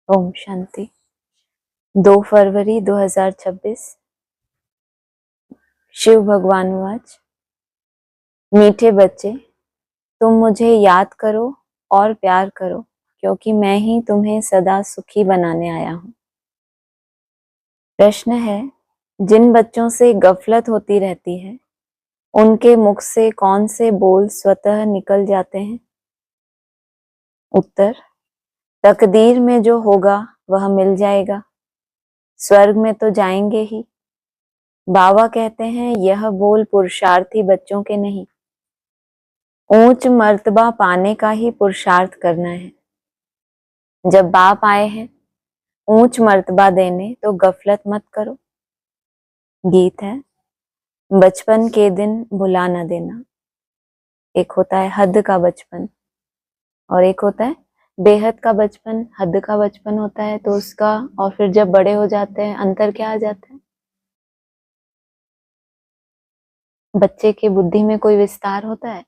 ओम शांति। 2 फरवरी 2026। शिव भगवान वाच। मीठे बच्चे, तुम मुझे याद करो और प्यार करो, क्योंकि मैं ही तुम्हें सदा सुखी बनाने आया हूँ। प्रश्न है, जिन बच्चों से गफलत होती रहती है, उनके मुख से कौन से बोल स्वतः निकल जाते हैं? उत्तर, तकदीर में जो होगा वह मिल जाएगा, स्वर्ग में तो जाएंगे ही। बाबा कहते हैं, यह बोल पुरुषार्थी बच्चों के नहीं, ऊंच मर्तबा पाने का ही पुरुषार्थ करना है। जब बाप आए हैं ऊंच मर्तबा देने, तो गफलत मत करो। गीत है, बचपन के दिन भुला न देना। एक होता है हद का बचपन और एक होता है बेहद का बचपन। हद का बचपन होता है तो उसका, और फिर जब बड़े हो जाते हैं अंतर क्या आ जाता है? बच्चे की बुद्धि में कोई विस्तार होता है,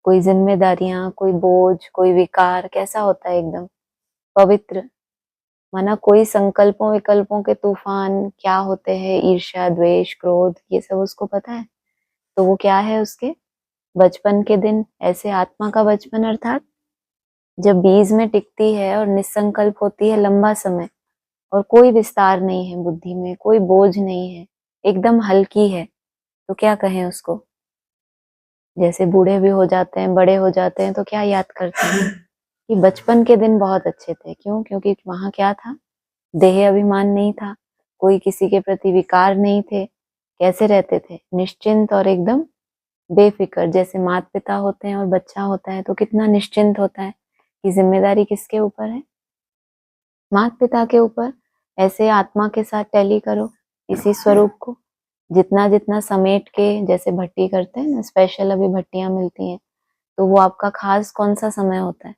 कोई जिम्मेदारियां, कोई बोझ, कोई विकार कैसा होता है? एकदम पवित्र। माना कोई संकल्पों विकल्पों के तूफान क्या होते हैं, ईर्ष्या, द्वेष, क्रोध, ये सब उसको पता है। तो वो क्या है उसके बचपन के दिन। ऐसे आत्मा का बचपन अर्थात जब बीज में टिकती है और निसंकल्प होती है लंबा समय, और कोई विस्तार नहीं है बुद्धि में, कोई बोझ नहीं है, एकदम हल्की है, तो क्या कहें उसको? जैसे बूढ़े भी हो जाते हैं, बड़े हो जाते हैं, तो क्या याद करते हैं कि बचपन के दिन बहुत अच्छे थे। क्यों? क्योंकि वहां क्या था? देह अभिमान नहीं था, कोई किसी के प्रति विकार नहीं थे। कैसे रहते थे? निश्चिंत और एकदम बेफिक्र। जैसे माता पिता होते हैं और बच्चा होता है तो कितना निश्चिंत होता है कि जिम्मेदारी किसके ऊपर है? माता पिता के ऊपर। ऐसे आत्मा के साथ टैली करो इसी स्वरूप को, जितना जितना समेट के, जैसे भट्टी करते हैं ना, स्पेशल अभी भट्टियां मिलती हैं, तो वो आपका खास कौन सा समय होता है?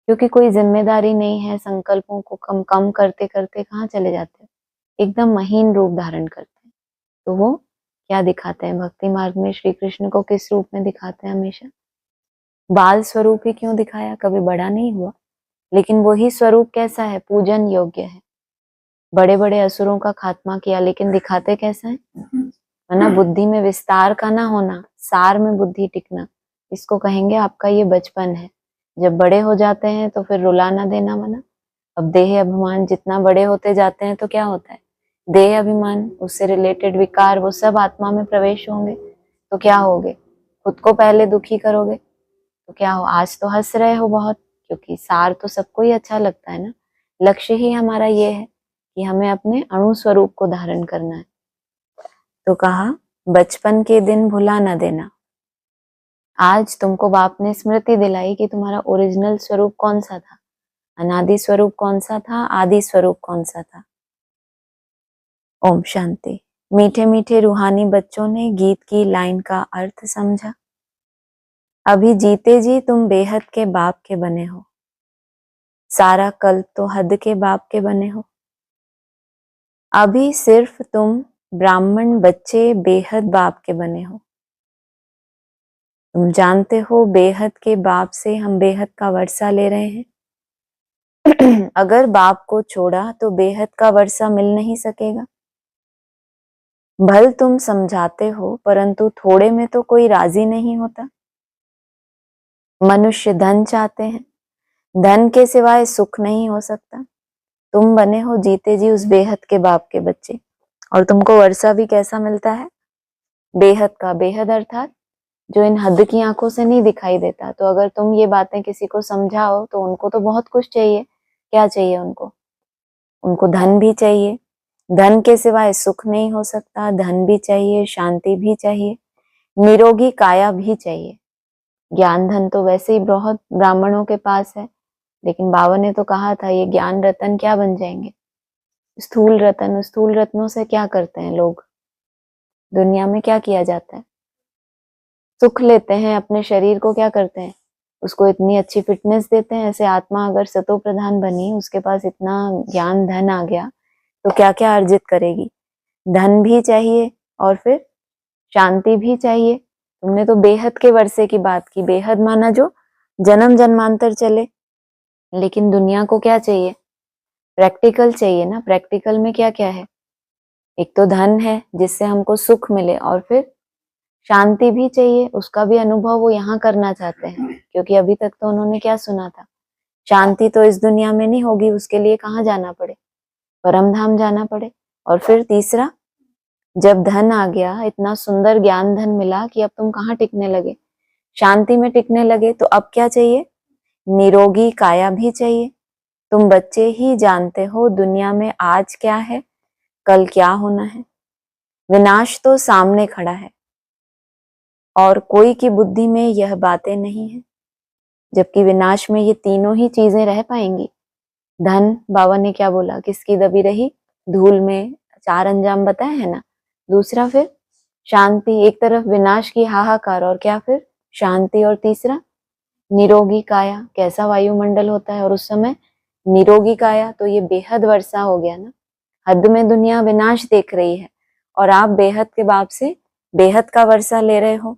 क्योंकि कोई जिम्मेदारी नहीं है, संकल्पों को कम कम करते करते कहाँ चले जाते हैं? एकदम महीन रूप धारण करते हैं। तो वो क्या दिखाते हैं भक्ति मार्ग में? श्री कृष्ण को किस रूप में दिखाते हैं? हमेशा बाल स्वरूप ही क्यों दिखाया? कभी बड़ा नहीं हुआ, लेकिन वही स्वरूप कैसा है? पूजन योग्य है। बड़े बड़े असुरों का खात्मा किया, लेकिन दिखाते कैसा है? ना बुद्धि में विस्तार का ना होना, सार में बुद्धि टिकना, इसको कहेंगे आपका ये बचपन है। जब बड़े हो जाते हैं तो फिर रुला ना देना मना। अब देह अभिमान जितना बड़े होते जाते हैं तो क्या होता है? देह अभिमान, उससे रिलेटेड विकार, वो सब आत्मा में प्रवेश होंगे। तो क्या होगे? खुद को पहले दुखी करोगे तो क्या हो? आज तो हंस रहे हो बहुत, क्योंकि सार तो सबको ही अच्छा लगता है ना। लक्ष्य ही हमारा ये है कि हमें अपने अणु स्वरूप को धारण करना है। तो कहा, बचपन के दिन भुला न देना। आज तुमको बाप ने स्मृति दिलाई कि तुम्हारा ओरिजिनल स्वरूप कौन सा था, अनादि स्वरूप कौन सा था, आदि स्वरूप कौन सा था। ओम शांति। मीठे मीठे रूहानी बच्चों ने गीत की लाइन का अर्थ समझा। अभी जीते जी तुम बेहद के बाप के बने हो, सारा कल तो हद के बाप के बने हो। अभी सिर्फ तुम ब्राह्मण बच्चे बेहद बाप के बने हो। तुम जानते हो बेहद के बाप से हम बेहद का वर्षा ले रहे हैं। अगर बाप को छोड़ा तो बेहद का वर्षा मिल नहीं सकेगा। भल तुम समझाते हो, परंतु थोड़े में तो कोई राजी नहीं होता। मनुष्य धन चाहते हैं, धन के सिवाय सुख नहीं हो सकता। तुम बने हो जीते जी उस बेहद के बाप के बच्चे, और तुमको वर्षा भी कैसा मिलता है? बेहद का। बेहद अर्थात जो इन हद की आंखों से नहीं दिखाई देता। तो अगर तुम ये बातें किसी को समझाओ तो उनको तो बहुत कुछ चाहिए। क्या चाहिए उनको? उनको धन भी चाहिए, धन के सिवाय सुख नहीं हो सकता। धन भी चाहिए, शांति भी चाहिए, निरोगी काया भी चाहिए। ज्ञान धन तो वैसे ही बहुत ब्राह्मणों के पास है, लेकिन बाबा ने तो कहा था ये ज्ञान रतन क्या बन जाएंगे? स्थूल रतन। स्थूल रत्नों से क्या करते हैं लोग? दुनिया में क्या किया जाता है? सुख लेते हैं। अपने शरीर को क्या करते हैं? उसको इतनी अच्छी फिटनेस देते हैं। ऐसे आत्मा अगर सतो प्रधान बनी, उसके पास इतना ज्ञान धन आ गया, तो क्या क्या अर्जित करेगी? धन भी चाहिए और फिर शांति भी चाहिए। तुमने तो बेहद के वर्षे की बात की। बेहद माना जो जन्म जन्मांतर चले। लेकिन दुनिया को क्या चाहिए? प्रैक्टिकल चाहिए ना। प्रैक्टिकल में क्या क्या है? एक तो धन है जिससे हमको सुख मिले, और फिर शांति भी चाहिए, उसका भी अनुभव वो यहाँ करना चाहते हैं। क्योंकि अभी तक तो उन्होंने क्या सुना था, शांति तो इस दुनिया में नहीं होगी, उसके लिए कहाँ जाना पड़े? परम धाम जाना पड़े। और फिर तीसरा, जब धन आ गया, इतना सुंदर ज्ञान धन मिला कि अब तुम कहाँ टिकने लगे? शांति में टिकने लगे। तो अब क्या चाहिए? निरोगी काया भी चाहिए। तुम बच्चे ही जानते हो दुनिया में आज क्या है, कल क्या होना है। विनाश तो सामने खड़ा है और कोई की बुद्धि में यह बातें नहीं है। जबकि विनाश में ये तीनों ही चीजें रह पाएंगी। धन, बाबा ने क्या बोला, किसकी दबी रही? धूल में। चार अंजाम बताए है ना। दूसरा फिर शांति, एक तरफ विनाश की हाहाकार और क्या फिर शांति। और तीसरा निरोगी काया, कैसा वायुमंडल होता है और उस समय निरोगी काया, तो ये बेहद वर्षा हो गया ना। हद में दुनिया विनाश देख रही है और आप बेहद के बाप से बेहद का वर्षा ले रहे हो।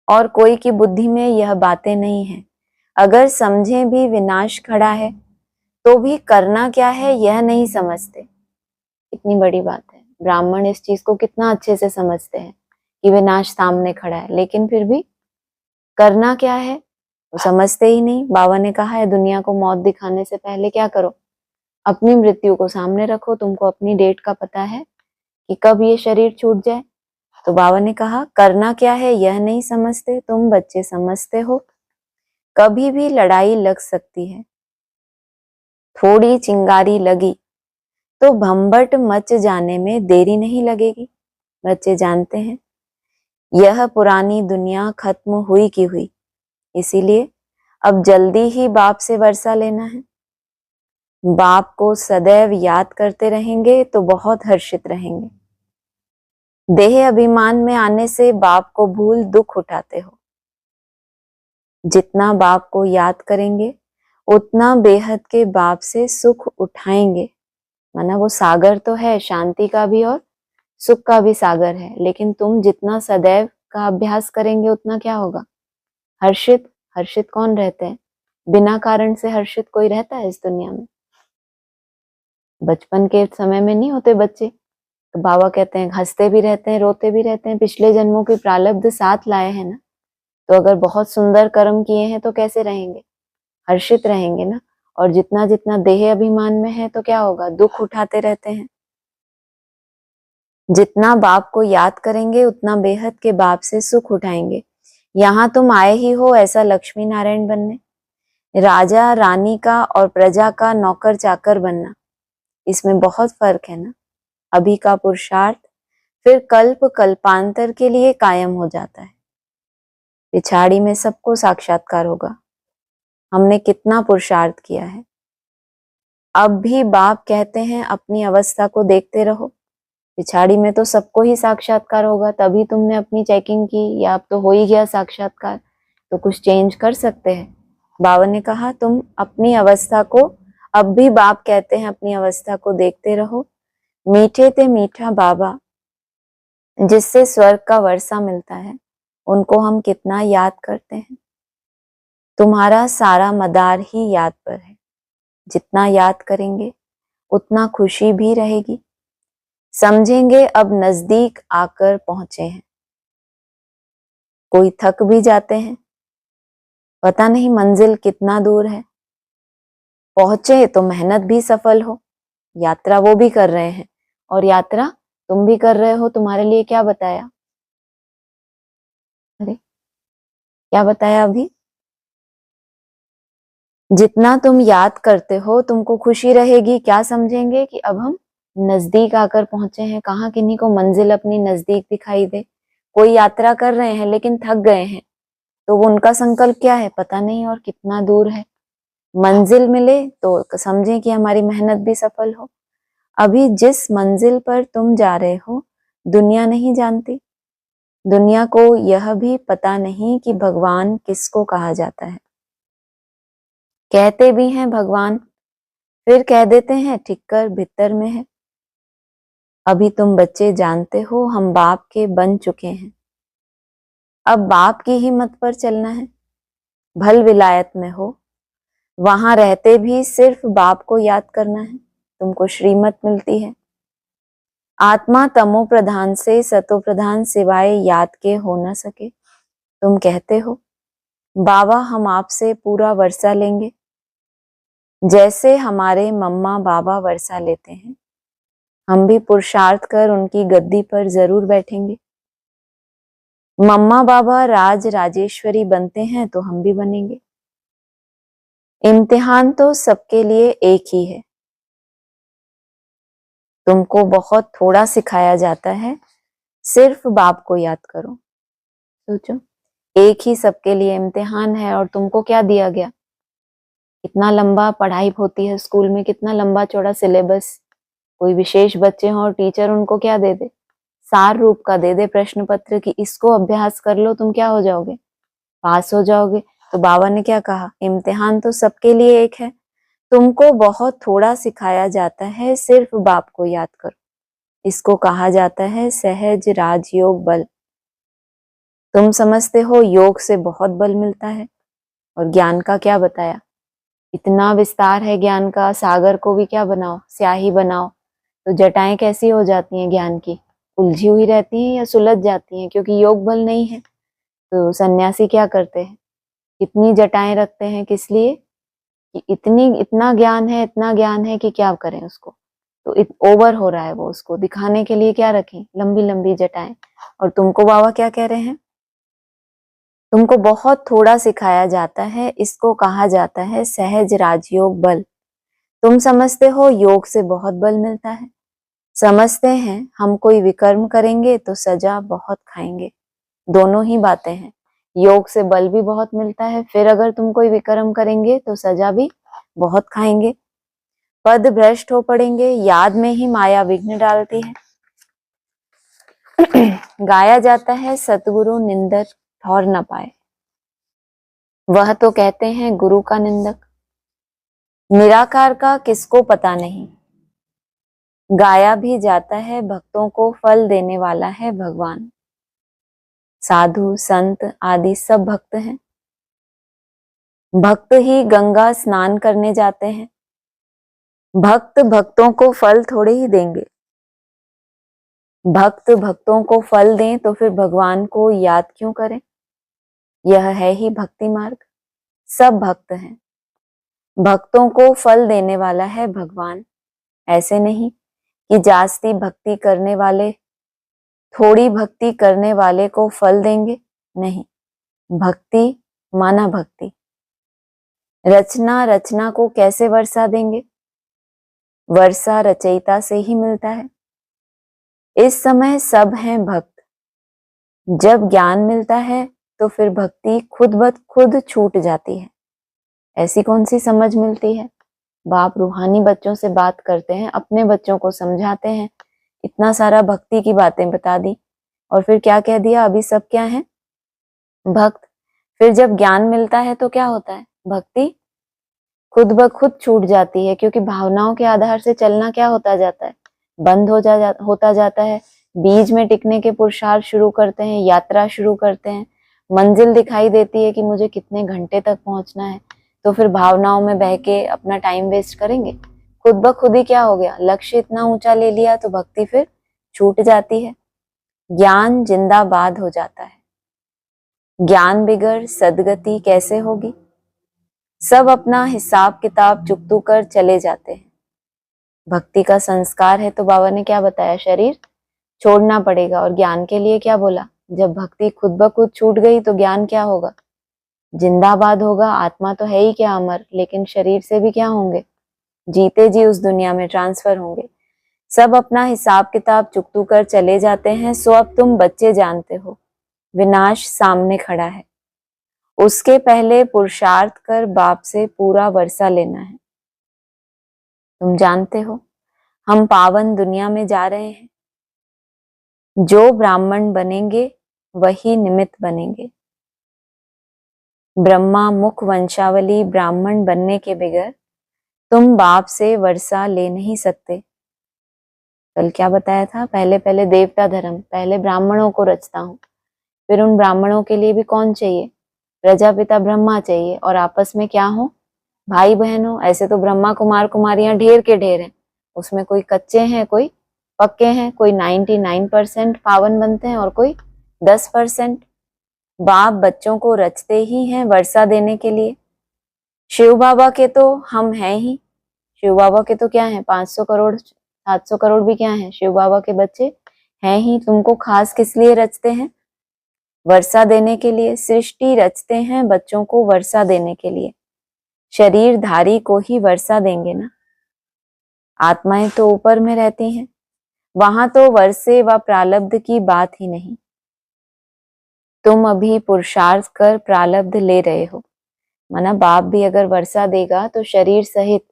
और कोई की बुद्धि में यह बातें नहीं है। अगर समझे भी विनाश खड़ा है तो भी करना क्या है यह नहीं समझते। इतनी बड़ी बात है। ब्राह्मण इस चीज को कितना अच्छे से समझते हैं कि विनाश सामने खड़ा है, लेकिन फिर भी करना क्या है वो समझते ही नहीं। बाबा ने कहा है दुनिया को मौत दिखाने से पहले क्या करो, अपनी मृत्यु को सामने रखो। तुमको अपनी डेट का पता है कि कब ये शरीर छूट जाए। तो बाबा ने कहा करना क्या है यह नहीं समझते। तुम बच्चे समझते हो कभी भी लड़ाई लग सकती है। थोड़ी चिंगारी लगी तो भंबट मच जाने में देरी नहीं लगेगी। बच्चे जानते हैं यह पुरानी दुनिया खत्म हुई की हुई, इसीलिए अब जल्दी ही बाप से वर्षा लेना है। बाप को सदैव याद करते रहेंगे तो बहुत हर्षित रहेंगे। देह अभिमान में आने से बाप को भूल दुख उठाते हो। जितना बाप को याद करेंगे उतना बेहद के बाप से सुख उठाएंगे। माना वो सागर तो है शांति का भी और सुख का भी सागर है, लेकिन तुम जितना सदैव का अभ्यास करेंगे उतना क्या होगा? हर्षित। हर्षित कौन रहते हैं? बिना कारण से हर्षित कोई रहता है इस दुनिया में? बचपन के समय में नहीं होते बच्चे, तो बाबा कहते हैं हंसते भी रहते हैं, रोते भी रहते हैं। पिछले जन्मों की प्रारब्ध साथ लाए हैं ना। तो अगर बहुत सुंदर कर्म किए हैं तो कैसे रहेंगे? हर्षित रहेंगे ना। और जितना जितना देह अभिमान में है तो क्या होगा? दुख उठाते रहते हैं। जितना बाप को याद करेंगे उतना बेहद के बाप से सुख उठाएंगे। यहाँ तुम आए ही हो ऐसा लक्ष्मी नारायण बनने, राजा रानी का और प्रजा का नौकर चाकर बनना। इसमें बहुत फर्क है ना। अभी का पुरुषार्थ फिर कल्प कल्पांतर के लिए कायम हो जाता है। पिछाड़ी में सबको साक्षात्कार होगा। हमने कितना पुरुषार्थ किया है। अब भी बाप कहते हैं अपनी अवस्था को देखते रहो। पिछाड़ी में तो सबको ही साक्षात्कार होगा, तभी तुमने अपनी चेकिंग की, या अब तो हो ही गया साक्षात्कार, तो कुछ चेंज कर सकते हैं। बाबा ने कहा तुम अपनी अवस्था को, अब भी बाप कहते हैं अपनी अवस्था को देखते रहो। मीठे ते मीठा बाबा जिससे स्वर्ग का वर्षा मिलता है, उनको हम कितना याद करते हैं। तुम्हारा सारा मदार ही याद पर है। जितना याद करेंगे उतना खुशी भी रहेगी। समझेंगे अब नजदीक आकर पहुंचे हैं। कोई थक भी जाते हैं, पता नहीं मंजिल कितना दूर है। पहुंचे तो मेहनत भी सफल हो। यात्रा वो भी कर रहे हैं और यात्रा तुम भी कर रहे हो। तुम्हारे लिए क्या बताया? अरे क्या बताया अभी? जितना तुम याद करते हो तुमको खुशी रहेगी। क्या समझेंगे कि अब हम नजदीक आकर पहुंचे हैं। कहाँ किन्हीं को मंजिल अपनी नजदीक दिखाई दे। कोई यात्रा कर रहे हैं लेकिन थक गए हैं, तो वो उनका संकल्प क्या है पता नहीं और कितना दूर है। मंजिल मिले तो समझें कि हमारी मेहनत भी सफल हो। अभी जिस मंजिल पर तुम जा रहे हो दुनिया नहीं जानती। दुनिया को यह भी पता नहीं कि भगवान किसको कहा जाता है। कहते भी हैं भगवान, फिर कह देते हैं ठिक्कर भीतर में है। अभी तुम बच्चे जानते हो हम बाप के बन चुके हैं। अब बाप की ही मत पर चलना है। भल विलायत में हो वहां रहते भी सिर्फ बाप को याद करना है, तुमको श्रीमत मिलती है। आत्मा तमो प्रधान से सतो प्रधान सिवाय याद के हो न सके। तुम कहते हो बाबा हम आपसे पूरा वर्षा लेंगे, जैसे हमारे मम्मा बाबा वर्षा लेते हैं, हम भी पुरुषार्थ कर उनकी गद्दी पर जरूर बैठेंगे। मम्मा बाबा राज राजेश्वरी बनते हैं तो हम भी बनेंगे। इम्तिहान तो सबके लिए एक ही है। तुमको बहुत थोड़ा सिखाया जाता है, सिर्फ बाप को याद करो। सोचो, एक ही सबके लिए इम्तिहान है और तुमको क्या दिया गया? कितना लंबा पढ़ाई होती है स्कूल में, कितना लंबा चौड़ा सिलेबस। कोई विशेष बच्चे हों और टीचर उनको क्या दे दे, सार रूप का दे दे प्रश्न पत्र की इसको अभ्यास कर लो, तुम क्या हो जाओगे, पास हो जाओगे। तो बाबा ने क्या कहा, इम्तिहान तो सबके लिए एक है, तुमको बहुत थोड़ा सिखाया जाता है, सिर्फ बाप को याद करो। इसको कहा जाता है सहज राजयोग बल। तुम समझते हो योग से बहुत बल मिलता है, और ज्ञान का क्या बताया, इतना विस्तार है ज्ञान का, सागर को भी क्या बनाओ, स्याही बनाओ तो जटाएं कैसी हो जाती हैं ज्ञान की, उलझी हुई रहती हैं या सुलझ जाती हैं, क्योंकि योग बल नहीं है। तो सन्यासी क्या करते हैं, कितनी जटाएं रखते हैं, किस लिए कि इतना ज्ञान है कि क्या करें उसको, तो ओवर हो रहा है वो, उसको दिखाने के लिए क्या रखें, लंबी लंबी जटाएं। और तुमको बाबा क्या कह रहे हैं, तुमको बहुत थोड़ा सिखाया जाता है, इसको कहा जाता है सहज राजयोग बल। तुम समझते हो योग से बहुत बल मिलता है, समझते हैं हम कोई विकर्म करेंगे तो सजा बहुत खाएंगे। दोनों ही बातें हैं, योग से बल भी बहुत मिलता है, फिर अगर तुम कोई विकर्म करेंगे तो सजा भी बहुत खाएंगे, पद भ्रष्ट हो पड़ेंगे, याद में ही माया विघ्न डालती है। गाया जाता है सतगुरु निंदक ठौर न पाए, वह तो कहते हैं गुरु का निंदक। निराकार का किसको पता नहीं, गाया भी जाता है भक्तों को फल देने वाला है भगवान। साधु संत आदि सब भक्त हैं, भक्त ही गंगा स्नान करने जाते हैं, भक्त भक्तों को फल थोड़े ही देंगे। भक्त भक्तों को फल दें तो फिर भगवान को याद क्यों करें, यह है ही भक्ति मार्ग। सब भक्त हैं, भक्तों को फल देने वाला है भगवान। ऐसे नहीं कि जास्ती भक्ति करने वाले थोड़ी भक्ति करने वाले को फल देंगे, नहीं, भक्ति माना भक्ति। रचना को कैसे वर्षा देंगे, वर्षा रचयिता से ही मिलता है। इस समय सब हैं भक्त, जब ज्ञान मिलता है तो फिर भक्ति खुद ब खुद छूट जाती है। ऐसी कौन सी समझ मिलती है, बाप रूहानी बच्चों से बात करते हैं, अपने बच्चों को समझाते हैं, इतना सारा भक्ति की बातें बता दी और फिर क्या कह दिया, अभी सब क्या है, भक्त। फिर जब ज्ञान मिलता है तो क्या होता है, भक्ति खुद ब खुद छूट जाती है, क्योंकि भावनाओं के आधार से चलना क्या होता जाता है, बंद होता जाता है। बीज में टिकने के पुरुषार्थ शुरू करते हैं, यात्रा शुरू करते हैं, मंजिल दिखाई देती है कि मुझे कितने घंटे तक पहुंचना है, तो फिर भावनाओं में बह के अपना टाइम वेस्ट करेंगे, खुद ब खुद ही क्या हो गया, लक्ष्य इतना ऊंचा ले लिया तो भक्ति फिर छूट जाती है, ज्ञान जिंदाबाद हो जाता है। ज्ञान बिगड़ सदगति कैसे होगी, सब अपना हिसाब किताब चुकतू कर चले जाते हैं। भक्ति का संस्कार है तो बाबा ने क्या बताया, शरीर छोड़ना पड़ेगा, और ज्ञान के लिए क्या बोला, जब भक्ति खुद ब खुद छूट गई तो ज्ञान क्या होगा, जिंदाबाद होगा। आत्मा तो है ही क्या अमर, लेकिन शरीर से भी क्या होंगे, जीते जी उस दुनिया में ट्रांसफर होंगे। सब अपना हिसाब किताब चुकतू कर चले जाते हैं। सो अब तुम बच्चे जानते हो विनाश सामने खड़ा है, उसके पहले पुरुषार्थ कर बाप से पूरा वर्षा लेना है। तुम जानते हो हम पावन दुनिया में जा रहे हैं, जो ब्राह्मण बनेंगे वही निमित्त बनेंगे। ब्रह्मा मुख वंशावली ब्राह्मण बनने के बगैर तुम बाप से वर्षा ले नहीं सकते। कल क्या बताया था, पहले पहले देवता धर्म, पहले ब्राह्मणों को रचता हूँ, फिर उन ब्राह्मणों के लिए भी कौन चाहिए, प्रजापिता ब्रह्मा चाहिए, और आपस में क्या हो, भाई बहनों, ऐसे तो ब्रह्मा कुमार कुमारियां ढेर के ढेर हैं, उसमें कोई कच्चे हैं, कोई पक्के हैं, कोई 99% पावन बनते हैं और कोई 10%। बाप बच्चों को रचते ही हैं वर्षा देने के लिए। शिव बाबा के तो हम हैं ही। शिव बाबा के तो क्या है, 500 करोड़ 700 करोड़ भी क्या है, शिव बाबा के बच्चे हैं ही। तुमको खास किस लिए रचते हैं? वर्षा देने के लिए। सृष्टि रचते हैं बच्चों को वर्षा देने के लिए। शरीरधारी को ही वर्षा देंगे ना। आत्माएं तो ऊपर में रहती हैं, वहां तो वर्षे व प्रालब्ध की बात ही नहीं। तुम अभी पुरुषार्थ कर प्रालब्ध ले रहे हो। माना बाप भी अगर वर्षा देगा तो शरीर सहित,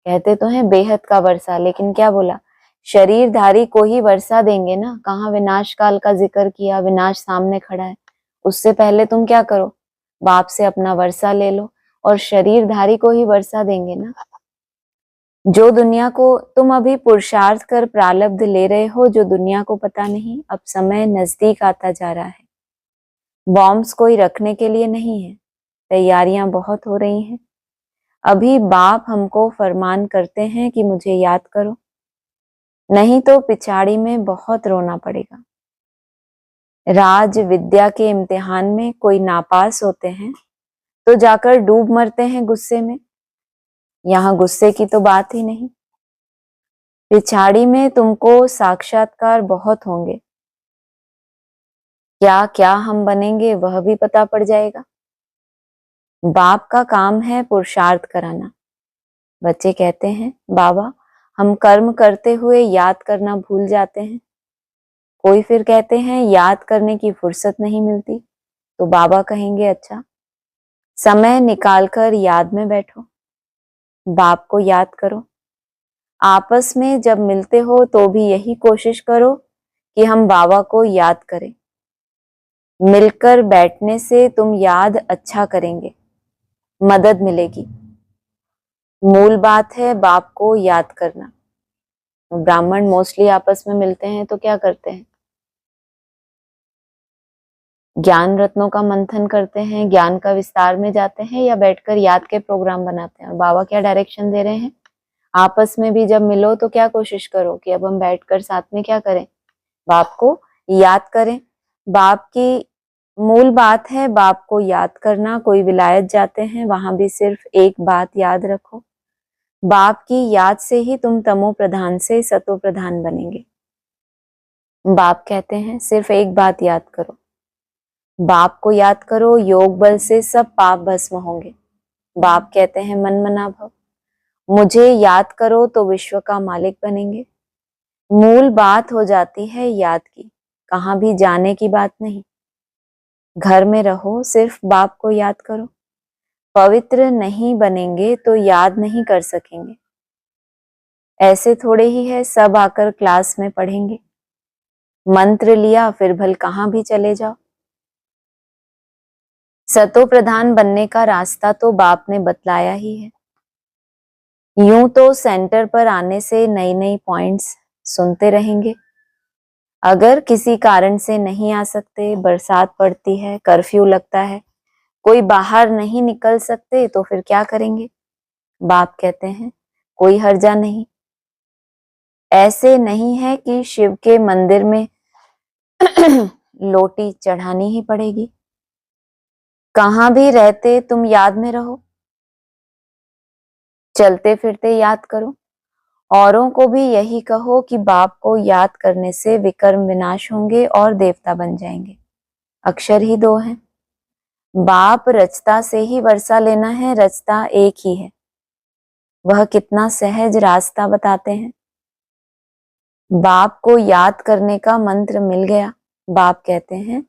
कहते तो हैं बेहद का वर्षा, लेकिन क्या बोला, शरीरधारी को ही वर्षा देंगे ना। कहाँ विनाश काल का जिक्र किया, विनाश सामने खड़ा है। उससे पहले तुम क्या करो, बाप से अपना वर्षा ले लो और शरीरधारी को ही वर्षा देंगे ना। जो दुनिया को तुम अभी पुरुषार्थ कर प्रालब्ध ले रहे हो, जो दुनिया को पता नहीं, अब समय नजदीक आता जा रहा है। बॉम्ब्स कोई रखने के लिए नहीं है, तैयारियां बहुत हो रही हैं। अभी बाप हमको फरमान करते हैं कि मुझे याद करो, नहीं तो पिछाड़ी में बहुत रोना पड़ेगा। राज विद्या के इम्तिहान में कोई नापास होते हैं तो जाकर डूब मरते हैं गुस्से में। यहाँ गुस्से की तो बात ही नहीं। पिछाड़ी में तुमको साक्षात्कार बहुत होंगे। क्या क्या हम बनेंगे वह भी पता पड़ जाएगा। बाप का काम है पुरुषार्थ कराना। बच्चे कहते हैं बाबा हम कर्म करते हुए याद करना भूल जाते हैं। कोई फिर कहते हैं याद करने की फुर्सत नहीं मिलती। तो बाबा कहेंगे अच्छा, समय निकालकर याद में बैठो, बाप को याद करो। आपस में जब मिलते हो तो भी यही कोशिश करो कि हम बाबा को याद करें। मिलकर बैठने से तुम याद अच्छा करेंगे, मदद मिलेगी। मूल बात है बाप को याद करना। ब्राह्मण मोस्टली आपस में मिलते हैं तो क्या करते हैं, ज्ञान रत्नों का मंथन करते हैं, ज्ञान का विस्तार में जाते हैं, या बैठकर याद के प्रोग्राम बनाते हैं। और बाबा क्या डायरेक्शन दे रहे हैं, आपस में भी जब मिलो तो क्या कोशिश करो कि अब हम बैठकर साथ में क्या करें, बाप को याद करें। बाप की मूल बात है बाप को याद करना। कोई विलायत जाते हैं वहां भी सिर्फ एक बात याद रखो, बाप की याद से ही तुम तमो प्रधान से सतो प्रधान बनेंगे। बाप कहते हैं सिर्फ एक बात याद करो, बाप को याद करो, योग बल से सब पाप भस्म होंगे। बाप कहते हैं मन मना भव, मुझे याद करो तो विश्व का मालिक बनेंगे। मूल बात हो जाती है याद की, कहाँ भी जाने की बात नहीं। घर में रहो, सिर्फ बाप को याद करो। पवित्र नहीं बनेंगे तो याद नहीं कर सकेंगे। ऐसे थोड़े ही है सब आकर क्लास में पढ़ेंगे, मंत्र लिया फिर भल कहाँ भी चले जाओ। सतो प्रधान बनने का रास्ता तो बाप ने बतलाया ही है। यूं तो सेंटर पर आने से नई नई पॉइंट्स सुनते रहेंगे। अगर किसी कारण से नहीं आ सकते, बरसात पड़ती है, कर्फ्यू लगता है, कोई बाहर नहीं निकल सकते, तो फिर क्या करेंगे? बाप कहते हैं कोई हर्जा नहीं। ऐसे नहीं है कि शिव के मंदिर में लोटी चढ़ानी ही पड़ेगी। कहां भी रहते तुम याद में रहो, चलते फिरते याद करो। औरों को भी यही कहो कि बाप को याद करने से विकर्म विनाश होंगे और देवता बन जाएंगे। अक्षर ही दो हैं। बाप रचता से ही वर्षा लेना है, रचता एक ही है। वह कितना सहज रास्ता बताते हैं। बाप को याद करने का मंत्र मिल गया। बाप कहते हैं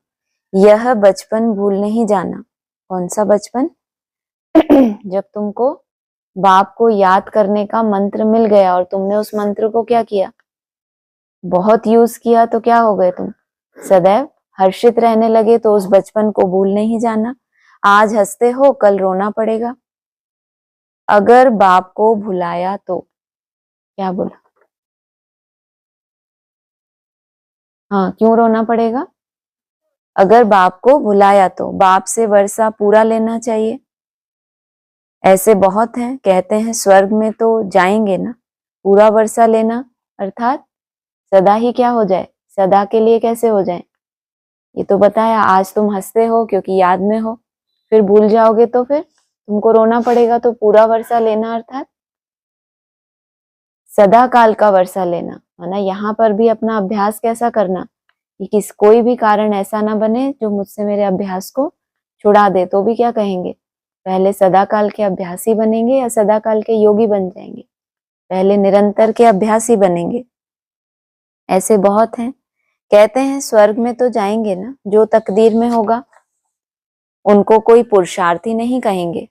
यह बचपन भूल नहीं जाना। कौन सा बचपन? जब तुमको बाप को याद करने का मंत्र मिल गया और तुमने उस मंत्र को क्या किया, बहुत यूज किया, तो क्या हो गए तुम, सदैव हर्षित रहने लगे। तो उस बचपन को भूल नहीं जाना। आज हंसते हो कल रोना पड़ेगा। अगर बाप को भुलाया तो, क्या बोला, हाँ क्यों रोना पड़ेगा? अगर बाप को भुलाया तो बाप से वर्षा पूरा लेना चाहिए। ऐसे बहुत हैं, कहते हैं स्वर्ग में तो जाएंगे ना, पूरा वर्षा लेना अर्थात सदा ही क्या हो जाए, सदा के लिए कैसे हो जाए। ये तो बताया, आज तुम हंसते हो क्योंकि याद में हो, फिर भूल जाओगे तो फिर तुमको रोना पड़ेगा। तो पूरा वर्षा लेना अर्थात सदा काल का वर्षा लेना, है ना। यहाँ पर भी अपना अभ्यास कैसा करना कि कोई भी कारण ऐसा ना बने जो मुझसे मेरे अभ्यास को छुड़ा दे। तो भी क्या कहेंगे, पहले सदा काल के अभ्यासी बनेंगे या सदा काल के योगी बन जाएंगे, पहले निरंतर के अभ्यासी बनेंगे। ऐसे बहुत हैं, कहते हैं स्वर्ग में तो जाएंगे ना, जो तकदीर में होगा उनको कोई पुरुषार्थी नहीं कहेंगे।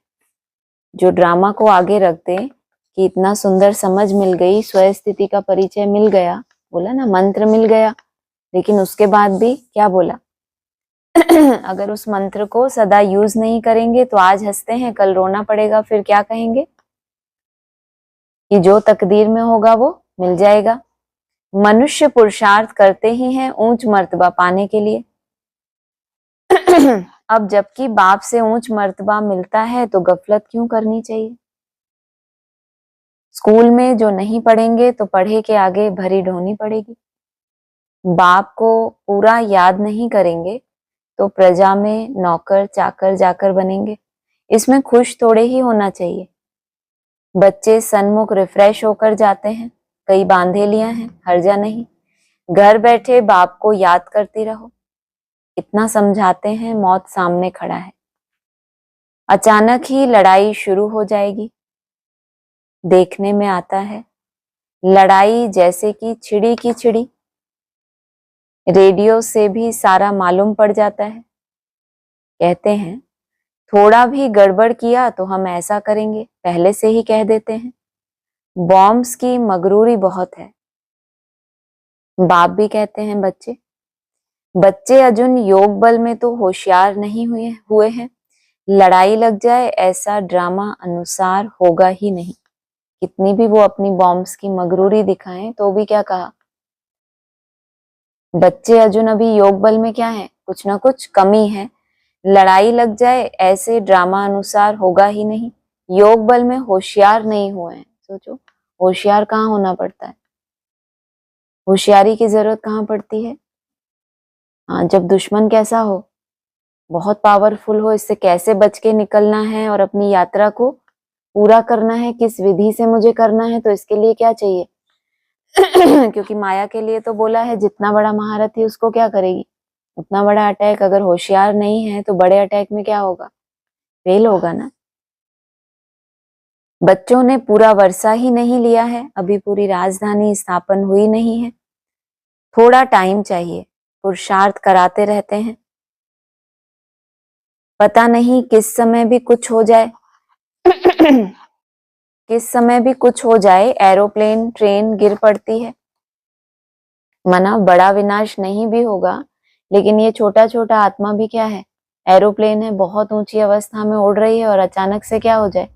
जो ड्रामा को आगे रख दे कि इतना सुंदर समझ मिल गई, स्वस्थिति का परिचय मिल गया, बोला ना मंत्र मिल गया, लेकिन उसके बाद भी क्या बोला अगर उस मंत्र को सदा यूज नहीं करेंगे तो आज हंसते हैं कल रोना पड़ेगा। फिर क्या कहेंगे कि जो तकदीर में होगा वो मिल जाएगा। मनुष्य पुरुषार्थ करते ही हैं ऊंच मर्तबा पाने के लिए। अब जबकि बाप से ऊंच मर्तबा मिलता है तो गफलत क्यों करनी चाहिए। स्कूल में जो नहीं पढ़ेंगे तो पढ़े के आगे भरी ढोनी पड़ेगी। बाप को पूरा याद नहीं करेंगे तो प्रजा में नौकर चाकर जाकर बनेंगे। इसमें खुश थोड़े ही होना चाहिए। बच्चे सन्मुख रिफ्रेश होकर जाते हैं, कई बांधेलियां हैं, हर्जा नहीं। घर बैठे बाप को याद करती रहो। इतना समझाते हैं, मौत सामने खड़ा है, अचानक ही लड़ाई शुरू हो जाएगी। देखने में आता है लड़ाई जैसे कि छिड़ी की छिड़ी, रेडियो से भी सारा मालूम पड़ जाता है। कहते हैं थोड़ा भी गड़बड़ किया तो हम ऐसा करेंगे, पहले से ही कह देते हैं। बॉम्ब्स की मगरूरी बहुत है। बाप भी कहते हैं बच्चे अर्जुन योग बल में तो होशियार नहीं हुए हैं, लड़ाई लग जाए ऐसा ड्रामा अनुसार होगा ही नहीं। कितनी भी वो अपनी बॉम्ब्स की मगरूरी दिखाएं तो भी क्या कहा, बच्चे अर्जुन अभी योग बल में क्या है, कुछ ना कुछ कमी है। लड़ाई लग जाए ऐसे ड्रामा अनुसार होगा ही नहीं। योग बल में होशियार नहीं हुए हैं। सोचो होशियार कहाँ होना पड़ता है, होशियारी की जरूरत कहाँ पड़ती है। हाँ, जब दुश्मन कैसा हो, बहुत पावरफुल हो, इससे कैसे बच के निकलना है और अपनी यात्रा को पूरा करना है, किस विधि से मुझे करना है, तो इसके लिए क्या चाहिए क्योंकि माया के लिए तो बोला है जितना बड़ा महारथी उसको क्या करेगी, उतना बड़ा अटैक। अगर होशियार नहीं है तो बड़े अटैक में क्या होगा, फेल होगा ना। बच्चों ने पूरा वर्षा ही नहीं लिया है, अभी पूरी राजधानी स्थापन हुई नहीं है, थोड़ा टाइम चाहिए, पुरुषार्थ कराते रहते हैं। पता नहीं किस समय भी कुछ हो जाए किस समय भी कुछ हो जाए, एरोप्लेन ट्रेन गिर पड़ती है। मना बड़ा विनाश नहीं भी होगा, लेकिन ये छोटा छोटा आत्मा भी क्या है, एरोप्लेन है, बहुत ऊंची अवस्था में उड़ रही है और अचानक से क्या हो जाए,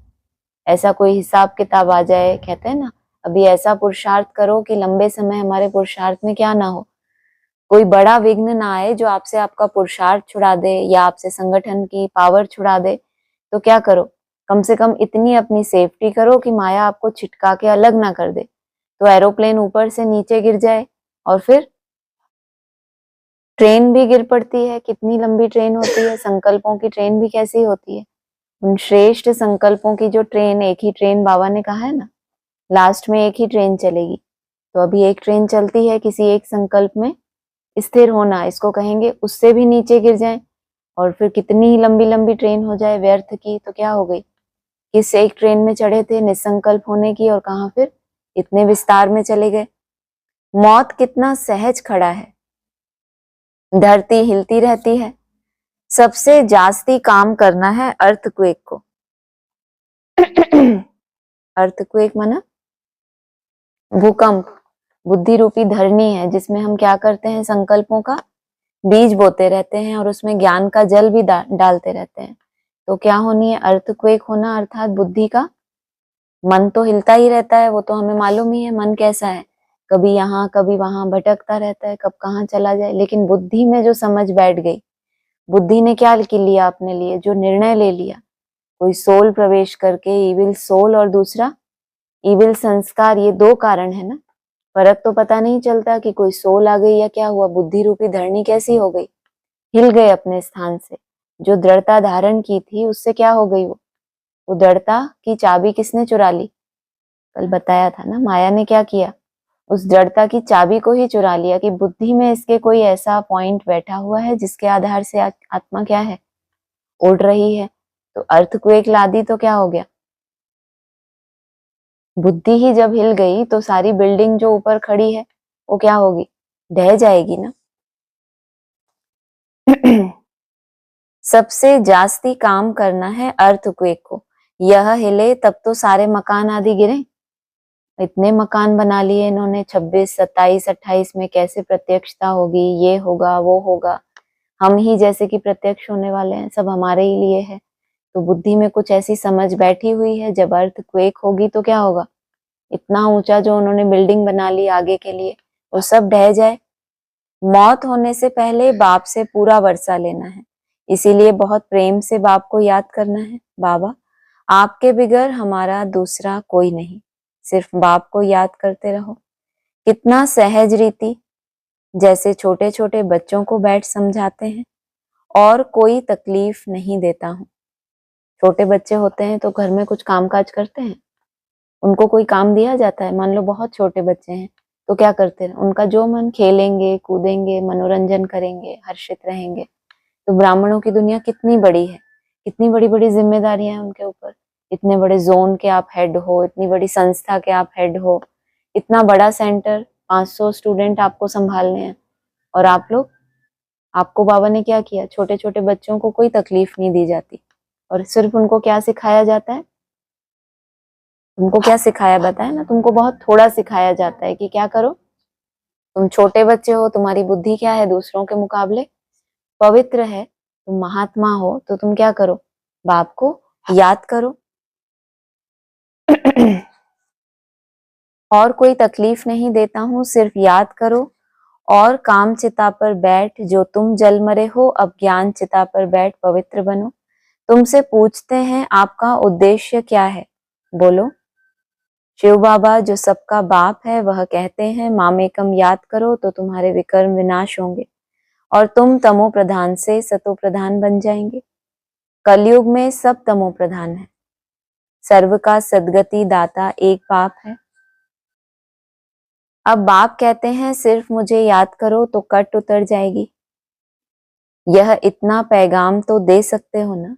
ऐसा कोई हिसाब किताब आ जाए। कहते हैं ना, अभी ऐसा पुरुषार्थ करो कि लंबे समय हमारे पुरुषार्थ में क्या ना हो, कोई बड़ा विघ्न ना आए जो आपसे आपका पुरुषार्थ छुड़ा दे या आपसे संगठन की पावर छुड़ा दे। तो क्या करो, कम से कम इतनी अपनी सेफ्टी करो कि माया आपको छिटका के अलग ना कर दे। तो एरोप्लेन ऊपर से नीचे गिर जाए और फिर ट्रेन भी गिर पड़ती है। कितनी लंबी ट्रेन होती है, संकल्पों की ट्रेन भी कैसी होती है, उन श्रेष्ठ संकल्पों की जो ट्रेन, एक ही ट्रेन बाबा ने कहा है ना, लास्ट में एक ही ट्रेन चलेगी। तो अभी एक ट्रेन चलती है, किसी एक संकल्प में स्थिर होना, इसको कहेंगे। उससे भी नीचे गिर जाए और फिर कितनी लंबी लंबी ट्रेन हो जाए व्यर्थ की, तो क्या हो गई, किस एक ट्रेन में चढ़े थे निसंकल्प होने की और कहां फिर इतने विस्तार में चले गए। मौत कितना सहज खड़ा है, धरती हिलती रहती है। सबसे जास्ती काम करना है अर्थक्वेक को अर्थक्वेक माना भूकंप, बुद्धि रूपी धरनी है जिसमें हम क्या करते हैं, संकल्पों का बीज बोते रहते हैं और उसमें ज्ञान का जल भी डालते रहते हैं। तो क्या होनी है, अर्थक्वेक होना, अर्थात बुद्धि का, मन तो हिलता ही रहता है, वो तो हमें मालूम ही है मन कैसा है, कभी यहाँ कभी वहां भटकता रहता है, कब कहाँ चला जाए। लेकिन बुद्धि में जो समझ बैठ गई, बुद्धि ने क्या लिया अपने लिए, जो निर्णय ले लिया, कोई सोल प्रवेश करके, इविल सोल और दूसरा इविल संस्कार, ये दो कारण है ना। फर्क तो पता नहीं चलता कि कोई सोल आ गई या क्या हुआ, बुद्धि रूपी धरनी कैसी हो गई, हिल गए अपने स्थान से। जो दृढ़ता धारण की थी उससे क्या हो गई, वो दृढ़ता की चाबी किसने चुरा ली? कल बताया था ना, माया ने क्या किया, उस दृढ़ता की चाबी को ही चुरा लिया कि बुद्धि में इसके कोई ऐसा पॉइंट बैठा हुआ है जिसके आधार से आत्मा क्या है, उड़ रही है। तो अर्थक्वेक ला दी तो क्या हो गया, बुद्धि ही जब हिल गई तो सारी बिल्डिंग जो ऊपर खड़ी है वो क्या होगी, ढह जाएगी ना। सबसे जास्ती काम करना है अर्थक्वेक को, यह हिले तब तो सारे मकान आदि गिरे। इतने मकान बना लिए इन्होंने, 26, 27, 28 में कैसे प्रत्यक्षता होगी, ये होगा वो होगा, हम ही जैसे कि प्रत्यक्ष होने वाले हैं, सब हमारे ही लिए है। तो बुद्धि में कुछ ऐसी समझ बैठी हुई है, जब अर्थक्वेक होगी तो क्या होगा, इतना ऊंचा जो उन्होंने बिल्डिंग बना ली आगे के लिए, वो सब ढह जाए। मौत होने से पहले बाप से पूरा वर्षा लेना है, इसीलिए बहुत प्रेम से बाप को याद करना है। बाबा, आपके बिगर हमारा दूसरा कोई नहीं, सिर्फ बाप को याद करते रहो। कितना सहज रीति, जैसे छोटे छोटे बच्चों को बैठ समझाते हैं, और कोई तकलीफ नहीं देता हूँ। छोटे बच्चे होते हैं तो घर में कुछ काम काज करते हैं, उनको कोई काम दिया जाता है, मान लो बहुत छोटे बच्चे हैं तो क्या करते हैं, उनका जो मन, खेलेंगे कूदेंगे, मनोरंजन करेंगे, हर्षित रहेंगे। तो ब्राह्मणों की दुनिया कितनी बड़ी है, कितनी बड़ी बड़ी जिम्मेदारियां हैं उनके ऊपर, इतने बड़े जोन के आप हेड हो, इतनी बड़ी संस्था के आप हेड हो, इतना बड़ा सेंटर, 500 स्टूडेंट आपको संभालने हैं। और आप लोग, आपको बाबा ने क्या किया, छोटे छोटे बच्चों को कोई तकलीफ नहीं दी जाती, और सिर्फ उनको क्या सिखाया जाता है, तुमको क्या सिखाया बताया ना, तुमको बहुत थोड़ा सिखाया जाता है कि क्या करो, तुम छोटे बच्चे हो, तुम्हारी बुद्धि क्या है, दूसरों के मुकाबले पवित्र है, तुम महात्मा हो, तो तुम क्या करो, बाप को याद करो। और कोई तकलीफ नहीं देता हूँ, सिर्फ याद करो। और काम चिता पर बैठ, जो तुम जल मरे हो, अब ज्ञान चिता पर बैठ पवित्र बनो। तुमसे पूछते हैं आपका उद्देश्य क्या है, बोलो। शिव बाबा जो सबका बाप है वह कहते हैं, मामेकम याद करो तो तुम्हारे विकर्म विनाश होंगे और तुम तमो प्रधान से सतो प्रधान बन जाएंगे। कलयुग में सब तमो प्रधान है, सर्व का सदगति दाता एक बाप है। अब बाप कहते हैं सिर्फ मुझे याद करो तो कट उतर जाएगी। यह इतना पैगाम तो दे सकते हो ना,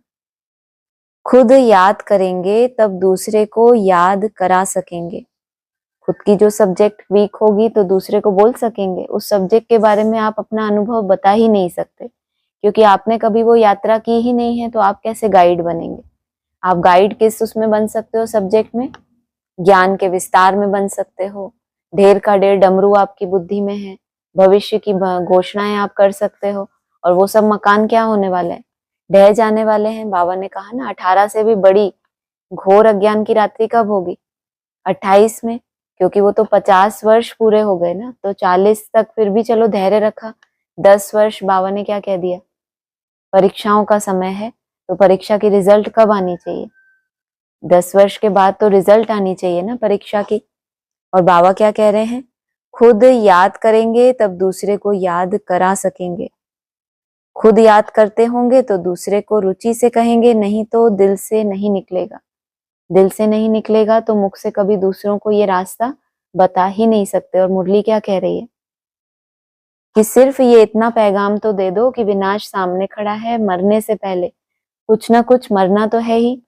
खुद याद करेंगे तब दूसरे को याद करा सकेंगे। खुद की जो सब्जेक्ट वीक होगी तो दूसरे को बोल सकेंगे, उस सब्जेक्ट के बारे में आप अपना अनुभव बता ही नहीं सकते, क्योंकि आपने कभी वो यात्रा की ही नहीं है, तो आप कैसे गाइड बनेंगे। आप गाइड किस उसमें बन सकते हो, सब्जेक्ट में, ज्ञान के विस्तार में बन सकते हो। ढेर का ढेर डमरू आपकी बुद्धि में है, भविष्य की घोषणाएं आप कर सकते हो, और वो सब मकान क्या होने वाले हैं, ढह जाने वाले हैं। बाबा ने कहा ना 18 से भी बड़ी घोर अज्ञान की रात्रि कब होगी, 28 में, क्योंकि वो तो 50 वर्ष पूरे हो गए ना, तो 40 तक फिर भी चलो धैर्य रखा। 10 वर्ष बाबा ने क्या कह दिया, परीक्षाओं का समय है, तो परीक्षा की रिजल्ट कब आनी चाहिए, 10 वर्ष के बाद तो रिजल्ट आनी चाहिए ना परीक्षा की। और बाबा क्या कह रहे हैं, खुद याद करेंगे तब दूसरे को याद करा सकेंगे। खुद याद करते होंगे तो दूसरे को रुचि से कहेंगे, नहीं तो दिल से नहीं निकलेगा। दिल से नहीं निकलेगा तो मुख से कभी दूसरों को ये रास्ता बता ही नहीं सकते। और मुरली क्या कह रही है कि सिर्फ ये इतना पैगाम तो दे दो कि विनाश सामने खड़ा है, मरने से पहले कुछ ना कुछ मरना तो है ही।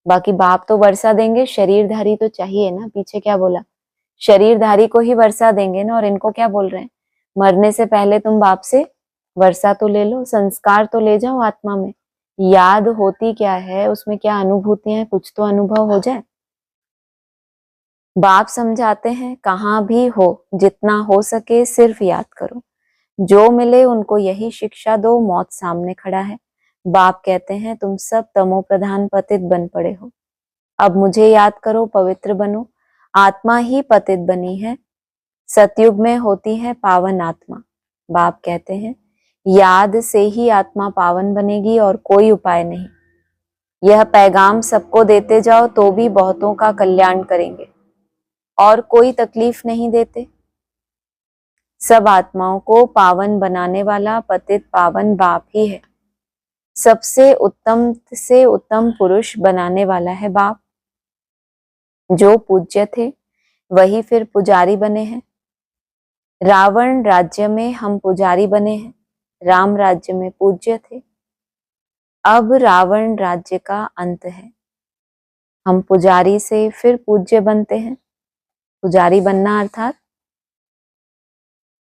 बाकी बाप तो वर्षा देंगे, शरीरधारी तो चाहिए ना, पीछे क्या बोला, शरीरधारी को ही वर्षा देंगे ना। और इनको क्या बोल रहे हैं, मरने से पहले तुम बाप से वर्षा तो ले लो, संस्कार तो ले जाओ आत्मा में। याद होती क्या है, उसमें क्या अनुभूतियां हैं, कुछ तो अनुभव हो जाए। बाप समझाते हैं कहाँ भी हो, जितना हो सके सिर्फ याद करो, जो मिले उनको यही शिक्षा दो, मौत सामने खड़ा है। बाप कहते हैं तुम सब तमो प्रधान पतित बन पड़े हो, अब मुझे याद करो, पवित्र बनो। आत्मा ही पतित बनी है, सतयुग में होती है पावन आत्मा। बाप कहते हैं याद से ही आत्मा पावन बनेगी और कोई उपाय नहीं। यह पैगाम सबको देते जाओ तो भी बहुतों का कल्याण करेंगे और कोई तकलीफ नहीं देते। सब आत्माओं को पावन बनाने वाला पतित पावन बाप ही है। सबसे उत्तम से उत्तम पुरुष बनाने वाला है बाप। जो पूज्य थे वही फिर पुजारी बने हैं। रावण राज्य में हम पुजारी बने हैं, राम राज्य में पूज्य थे। अब रावण राज्य का अंत है, हम पुजारी से फिर पूज्य बनते हैं। पुजारी बनना अर्थात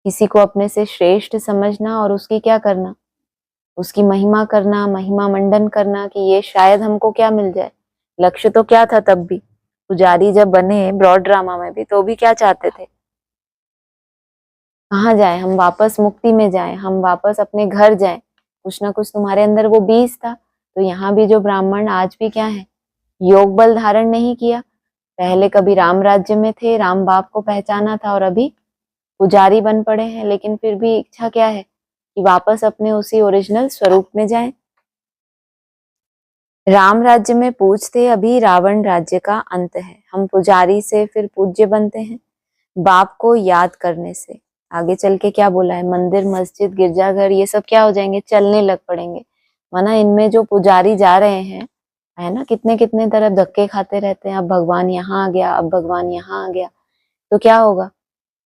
किसी को अपने से श्रेष्ठ समझना और उसकी क्या करना, उसकी महिमा करना, महिमा मंडन करना कि ये शायद हमको क्या मिल जाए। लक्ष्य तो क्या था तब भी, पुजारी जब बने ब्रॉड ड्रामा में भी, तो भी क्या चाहते थे, कहाँ जाए हम, वापस मुक्ति में जाए, हम वापस अपने घर जाए। कुछ ना कुछ तुम्हारे अंदर वो बीज था। तो यहाँ भी जो ब्राह्मण आज भी क्या है, योग बल धारण नहीं किया। पहले कभी राम राज्य में थे, राम बाप को पहचाना था, और अभी पुजारी बन पड़े हैं। लेकिन फिर भी इच्छा क्या है कि वापस अपने उसी ओरिजिनल स्वरूप में जाएं। राम राज्य में पूजते, अभी रावण राज्य का अंत है। हम पुजारी से फिर पूज्य बनते हैं बाप को याद करने से। आगे चल के क्या बोला है, मंदिर मस्जिद गिरजाघर ये सब क्या हो जाएंगे, चलने लग पड़ेंगे। माना इनमें जो पुजारी जा रहे हैं, है ना, कितने कितने तरह धक्के खाते रहते हैं। अब भगवान यहाँ आ गया, अब भगवान यहाँ आ गया, तो क्या होगा।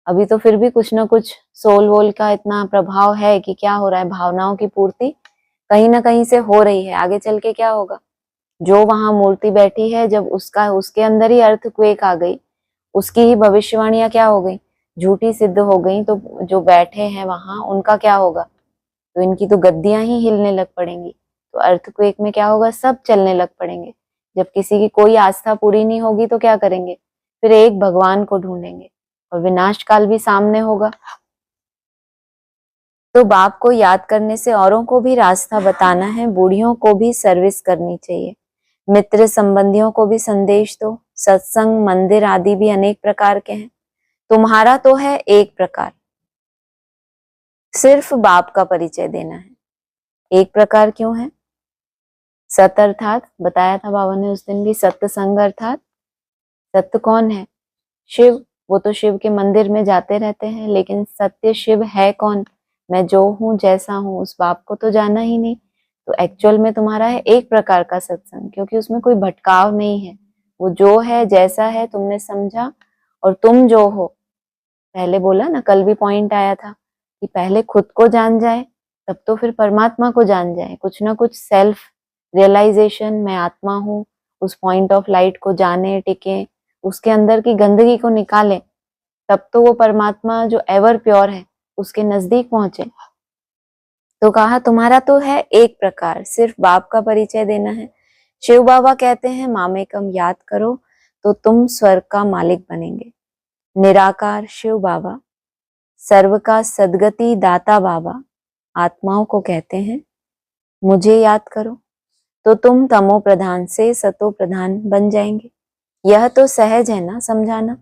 अभी तो फिर भी कुछ ना कुछ सोल वोल का इतना प्रभाव है कि क्या हो रहा है, भावनाओं की पूर्ति कहीं ना कहीं से हो रही है। आगे चल के क्या होगा, जो वहां मूर्ति बैठी है, जब उसके अंदर ही अर्थक्वेक आ गई, उसकी ही भविष्यवाणियां क्या हो गई, झूठी सिद्ध हो गई, तो जो बैठे हैं वहां उनका क्या होगा, तो इनकी तो गद्दियां ही हिलने लग पड़ेंगी। तो अर्थक्वेक में क्या होगा, सब चलने लग पड़ेंगे। जब किसी की कोई आस्था पूरी नहीं होगी तो क्या करेंगे, फिर एक भगवान को ढूंढेंगे और विनाश काल भी सामने होगा। तो बाप को याद करने से औरों को भी रास्ता बताना है, बूढ़ियों को भी सर्विस करनी चाहिए, मित्र संबंधियों को भी संदेश दो। सत्संग मंदिर आदि भी अनेक प्रकार के हैं, तुम्हारा तो है एक प्रकार, सिर्फ बाप का परिचय देना है। एक प्रकार क्यों है, सत अर्थात बताया था बाबा ने उस दिन भी, सत्संग अर्थात सत्य कौन है, शिव। वो तो शिव के मंदिर में जाते रहते हैं, लेकिन सत्य शिव है कौन, मैं जो हूं जैसा हूं, उस बाप को तो जाना ही नहीं। तो एक्चुअल में तुम्हारा है एक प्रकार का सत्संग, क्योंकि उसमें कोई भटकाव नहीं है। वो जो है जैसा है तुमने समझा, और तुम जो हो, पहले बोला ना, कल भी पॉइंट आया था कि पहले खुद को जान जाए, तब तो फिर परमात्मा को जान जाए। कुछ ना कुछ सेल्फ रियलाइजेशन, मैं आत्मा हूँ, उस पॉइंट ऑफ लाइट को जाने, टिके, उसके अंदर की गंदगी को निकाले, तब तो वो परमात्मा जो एवर प्योर है उसके नजदीक पहुंचे। तो कहा तुम्हारा तो है एक प्रकार, सिर्फ बाप का परिचय देना है। शिव बाबा कहते हैं मामेकम याद करो तो तुम स्वर्ग का मालिक बनेंगे। निराकार शिव बाबा, सर्व का सदगति दाता बाबा आत्माओं को कहते हैं मुझे याद करो तो तुम तमो प्रधान से सतो प्रधान बन जाएंगे। यह तो सहज है ना समझाना,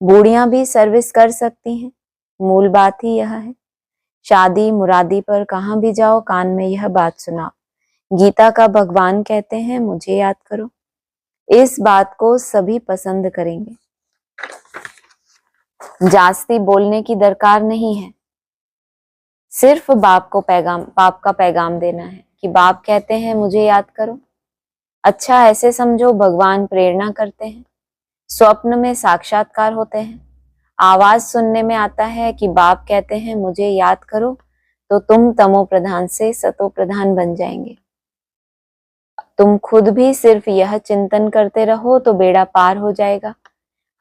बूढ़ियां भी सर्विस कर सकती हैं, मूल बात ही यह है। शादी मुरादी पर कहाँ भी जाओ कान में यह बात सुनाओ, गीता का भगवान कहते हैं मुझे याद करो। इस बात को सभी पसंद करेंगे, जास्ती बोलने की दरकार नहीं है, सिर्फ बाप का पैगाम देना है कि बाप कहते हैं मुझे याद करो। अच्छा ऐसे समझो भगवान प्रेरणा करते हैं, स्वप्न में साक्षात्कार होते हैं, आवाज सुनने में आता है कि बाप कहते हैं मुझे याद करो तो तुम तमो प्रधान से सतो प्रधान बन जाएंगे। तुम खुद भी सिर्फ यह चिंतन करते रहो तो बेड़ा पार हो जाएगा।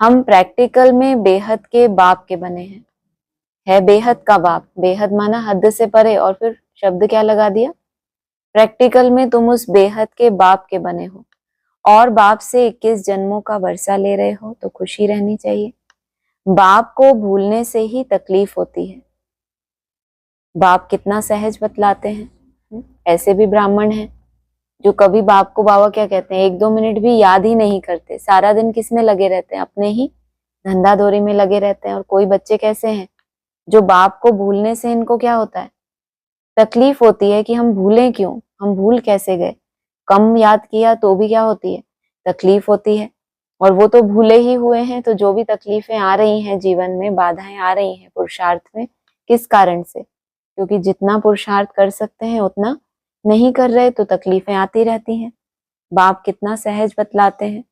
हम प्रैक्टिकल में बेहद के बाप के बने हैं, है बेहद का बाप, बेहद माना हद से परे, और फिर शब्द क्या लगा दिया, प्रैक्टिकल में तुम उस बेहद के बाप के बने हो, और बाप से 21 जन्मों का वर्षा ले रहे हो, तो खुशी रहनी चाहिए। बाप को भूलने से ही तकलीफ होती है। बाप कितना सहज बतलाते हैं। ऐसे भी ब्राह्मण हैं जो कभी बाप को बाबा क्या कहते हैं 1-2 मिनट भी याद ही नहीं करते, सारा दिन किस में लगे रहते हैं, अपने ही धंधा दौरी में लगे रहते हैं। और कोई बच्चे कैसे हैं जो बाप को भूलने से इनको क्या होता है, तकलीफ होती है कि हम भूलें क्यों, हम भूल कैसे गए। कम याद किया तो भी क्या होती है, तकलीफ होती है। और वो तो भूले ही हुए हैं, तो जो भी तकलीफें आ रही हैं जीवन में, बाधाएं आ रही हैं पुरुषार्थ में, किस कारण से? क्योंकि जितना पुरुषार्थ कर सकते हैं उतना नहीं कर रहे, तो तकलीफें आती रहती हैं। बाप कितना सहज बतलाते हैं,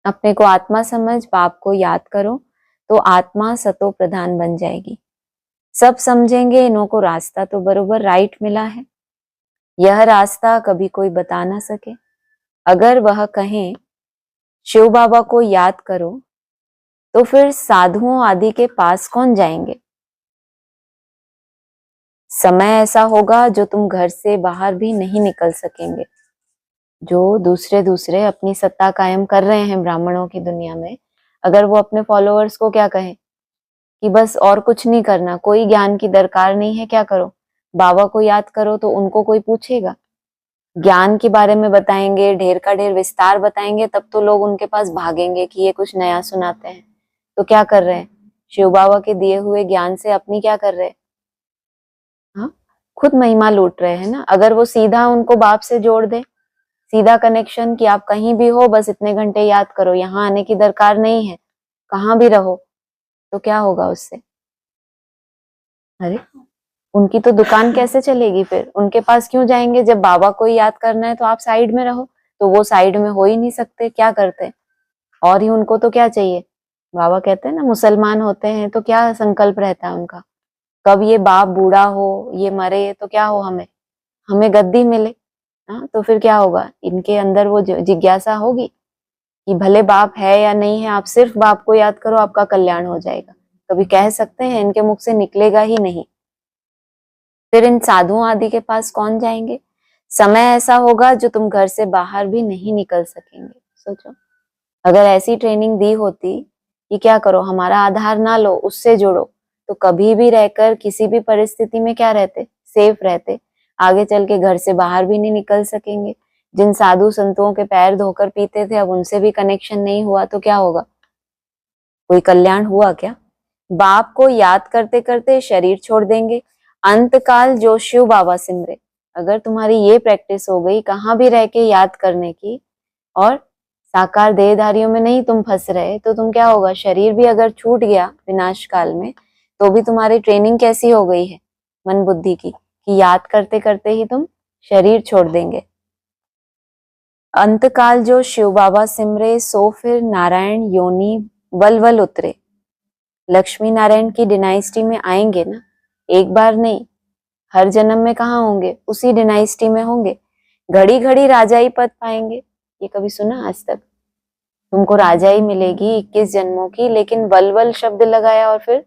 अपने को आत्मा समझ, बाप को याद करो तो आत्मा सतो प्रधान बन जाएगी। सब समझेंगे, इन्हों को रास्ता तो बरोबर राइट मिला है, यह रास्ता कभी कोई बता ना सके। अगर वह कहें शिव बाबा को याद करो, तो फिर साधुओं आदि के पास कौन जाएंगे? समय ऐसा होगा जो तुम घर से बाहर भी नहीं निकल सकेंगे। जो दूसरे अपनी सत्ता कायम कर रहे हैं ब्राह्मणों की दुनिया में, अगर वो अपने फॉलोअर्स को क्या कहें कि बस और कुछ नहीं करना, कोई ज्ञान की दरकार नहीं है, क्या करो, बाबा को याद करो, तो उनको कोई पूछेगा? ज्ञान के बारे में बताएंगे, ढेर का ढेर विस्तार बताएंगे, तब तो लोग उनके पास भागेंगे कि ये कुछ नया सुनाते हैं। तो क्या कर रहे हैं, शिव बाबा के दिए हुए ज्ञान से अपनी क्या कर रहे हैं, हाँ, खुद महिमा लूट रहे हैं ना। अगर वो सीधा उनको बाप से जोड़ दे, सीधा कनेक्शन कि आप कहीं भी हो बस इतने घंटे याद करो, यहाँ आने की दरकार नहीं है, कहाँ भी रहो, तो क्या होगा उससे? अरे उनकी तो दुकान कैसे चलेगी फिर? उनके पास क्यों जाएंगे? जब बाबा को ही याद करना है तो आप साइड में रहो, तो वो साइड में हो ही नहीं सकते, क्या करते? और ही उनको तो क्या चाहिए? बाबा कहते हैं ना, मुसलमान होते हैं तो क्या संकल्प रहता है उनका, कब ये बाप बूढ़ा हो, ये मरे तो क्या हो, हमें हमें गद्दी मिले। हाँ, तो फिर क्या होगा? इनके अंदर वो जिज्ञासा होगी कि भले बाप है या नहीं है, आप सिर्फ बाप को याद करो, आपका कल्याण हो जाएगा। कभी कह सकते हैं? इनके मुख से निकलेगा ही नहीं। फिर इन साधुओं आदि के पास कौन जाएंगे? समय ऐसा होगा जो तुम घर से बाहर भी नहीं निकल सकेंगे। सोचो, अगर ऐसी ट्रेनिंग दी होती कि क्या करो, हमारा आधार ना लो, उससे जुड़ो, तो कभी भी रहकर किसी भी परिस्थिति में क्या रहते, सेफ रहते, आगे चल के घर से बाहर भी नहीं निकल सकेंगे। जिन साधु संतों के पैर धोकर पीते थे, अब उनसे भी कनेक्शन नहीं हुआ तो क्या होगा? कोई कल्याण हुआ क्या? बाप को याद करते करते शरीर छोड़ देंगे, अंतकाल जो शिव बाबा सिमरे। अगर तुम्हारी ये प्रैक्टिस हो गई कहाँ भी रह के याद करने की, और साकार देहधारियों में नहीं तुम फंस रहे, तो तुम क्या होगा, शरीर भी अगर छूट गया विनाश काल में, तो भी तुम्हारी ट्रेनिंग कैसी हो गई है मन बुद्धि की, कि याद करते करते ही तुम शरीर छोड़ देंगे। अंतकाल जो शिव बाबा सिमरे, सो फिर नारायण योनि वल वल उतरे। लक्ष्मी नारायण की डिनाइस्टी में आएंगे ना, एक बार नहीं, हर जन्म में कहाँ होंगे, उसी डिनाइस्टी में होंगे। घड़ी घड़ी राजाई पद पाएंगे। ये कभी सुना आज तक? तुमको राजाई मिलेगी 21 जन्मों की, लेकिन वलवल शब्द लगाया और फिर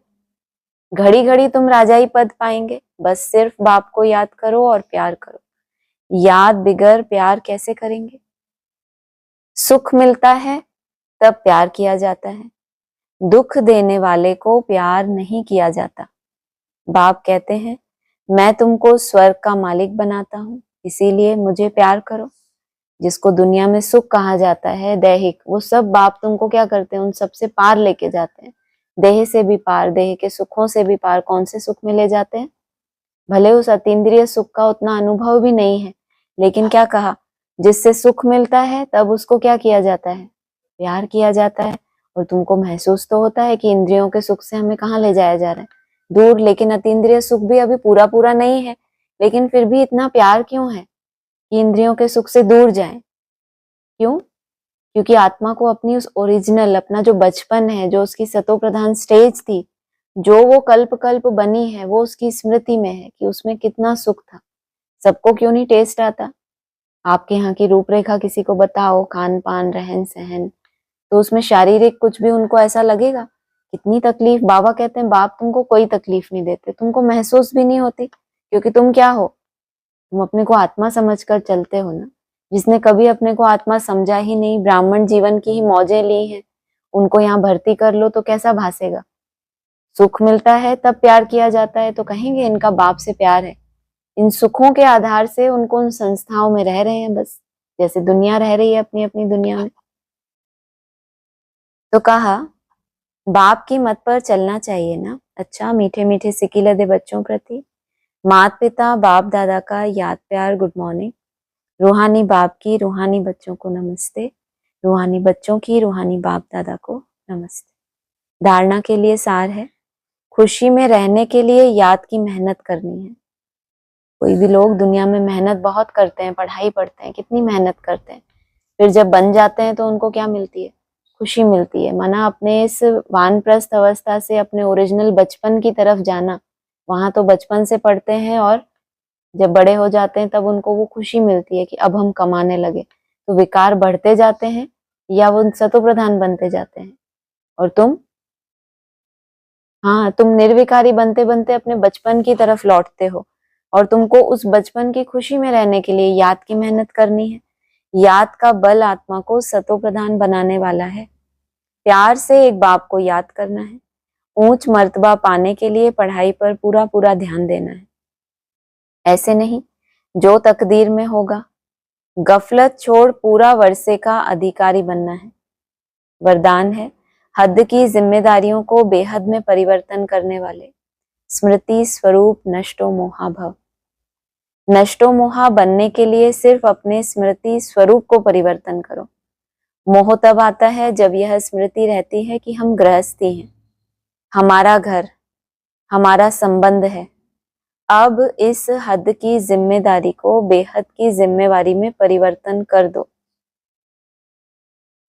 घड़ी घड़ी तुम राजाई पद पाएंगे। बस सिर्फ बाप को याद करो और प्यार करो। याद बिगर प्यार कैसे करेंगे? सुख मिलता है तब प्यार किया जाता है, दुख देने वाले को प्यार नहीं किया जाता। बाप कहते हैं, मैं तुमको स्वर्ग का मालिक बनाता हूँ, इसीलिए मुझे प्यार करो। जिसको दुनिया में सुख कहा जाता है दैहिक, वो सब बाप तुमको क्या करते हैं, उन सबसे पार लेके जाते हैं। देह से भी पार, देह के सुखों से भी पार। कौन से सुख में ले जाते हैं? भले उस अतीन्द्रिय सुख का उतना अनुभव भी नहीं है, लेकिन क्या कहा, जिससे सुख मिलता है तब उसको क्या किया जाता है, प्यार किया जाता है। और तुमको महसूस तो होता है कि इंद्रियों के सुख से हमें कहाँ ले जाया जा रहा है, दूर। लेकिन अतीन्द्रिय सुख भी अभी पूरा पूरा नहीं है, लेकिन फिर भी इतना प्यार क्यों है कि इंद्रियों के सुख से दूर जाएं? क्यों? क्योंकि आत्मा को अपनी उस ओरिजिनल, अपना जो बचपन है, जो उसकी सतो प्रधान स्टेज थी, जो वो कल्प कल्प बनी है, वो उसकी स्मृति में है कि उसमें कितना सुख था। सबको क्यों नहीं टेस्ट आता? आपके यहाँ की रूपरेखा किसी को बताओ, खान पान रहन सहन, तो उसमें शारीरिक कुछ भी उनको ऐसा लगेगा, कितनी तकलीफ। बाबा कहते हैं बाप तुमको कोई तकलीफ नहीं देते, तुमको महसूस भी नहीं होती, क्योंकि तुम क्या हो, तुम अपने को आत्मा समझकर चलते हो ना। जिसने कभी अपने को आत्मा समझा ही नहीं, ब्राह्मण जीवन की ही मौजें ली हैं, उनको यहाँ भर्ती कर लो तो कैसा भासेगा? सुख मिलता है तब प्यार किया जाता है, तो कहेंगे इनका बाप से प्यार है। इन सुखों के आधार से उनको उन संस्थाओं में रह रहे हैं, बस जैसे दुनिया रह रही है अपनी अपनी दुनिया में। तो कहा बाप की मत पर चलना चाहिए ना। अच्छा, मीठे मीठे सिकी लदे बच्चों प्रति माता पिता बाप दादा का याद प्यार गुड मॉर्निंग। रूहानी बाप की रूहानी बच्चों को नमस्ते, रूहानी बच्चों की रूहानी बाप दादा को नमस्ते। धारणा के लिए सार है, खुशी में रहने के लिए याद की मेहनत करनी है। कोई भी लोग दुनिया में मेहनत बहुत करते हैं, पढ़ाई पढ़ते हैं, कितनी मेहनत करते हैं, फिर जब बन जाते हैं तो उनको क्या मिलती है? खुशी मिलती है। माना अपने इस वानप्रस्थ अवस्था से अपने ओरिजिनल बचपन की तरफ जाना। वहां तो बचपन से पढ़ते हैं और जब बड़े हो जाते हैं तब उनको वो खुशी मिलती है कि अब हम कमाने लगे। तो विकार बढ़ते जाते हैं या वो सतो प्रधान बनते जाते हैं। और तुम, हाँ, तुम निर्विकारी बनते बनते अपने बचपन की तरफ लौटते हो। और तुमको उस बचपन की खुशी में रहने के लिए याद की मेहनत करनी है। याद का बल आत्मा को सतो प्रधान बनाने वाला है। प्यार से एक बाप को याद करना है। ऊंच मर्तबा पाने के लिए पढ़ाई पर पूरा पूरा ध्यान देना है। ऐसे नहीं, जो तकदीर में होगा। गफलत छोड़ पूरा वर्षे का अधिकारी बनना है। वरदान है, हद की जिम्मेदारियों को बेहद में परिवर्तन करने वाले। स्मृति स्वरूप नष्टो मोहा भव। नष्टो मोहा बनने के लिए सिर्फ अपने स्मृति स्वरूप को परिवर्तन करो। मोह तब आता है जब यह स्मृति रहती है कि हम गृहस्थी हैं, हमारा घर, हमारा संबंध है। अब इस हद की जिम्मेदारी को बेहद की जिम्मेवारी में परिवर्तन कर दो।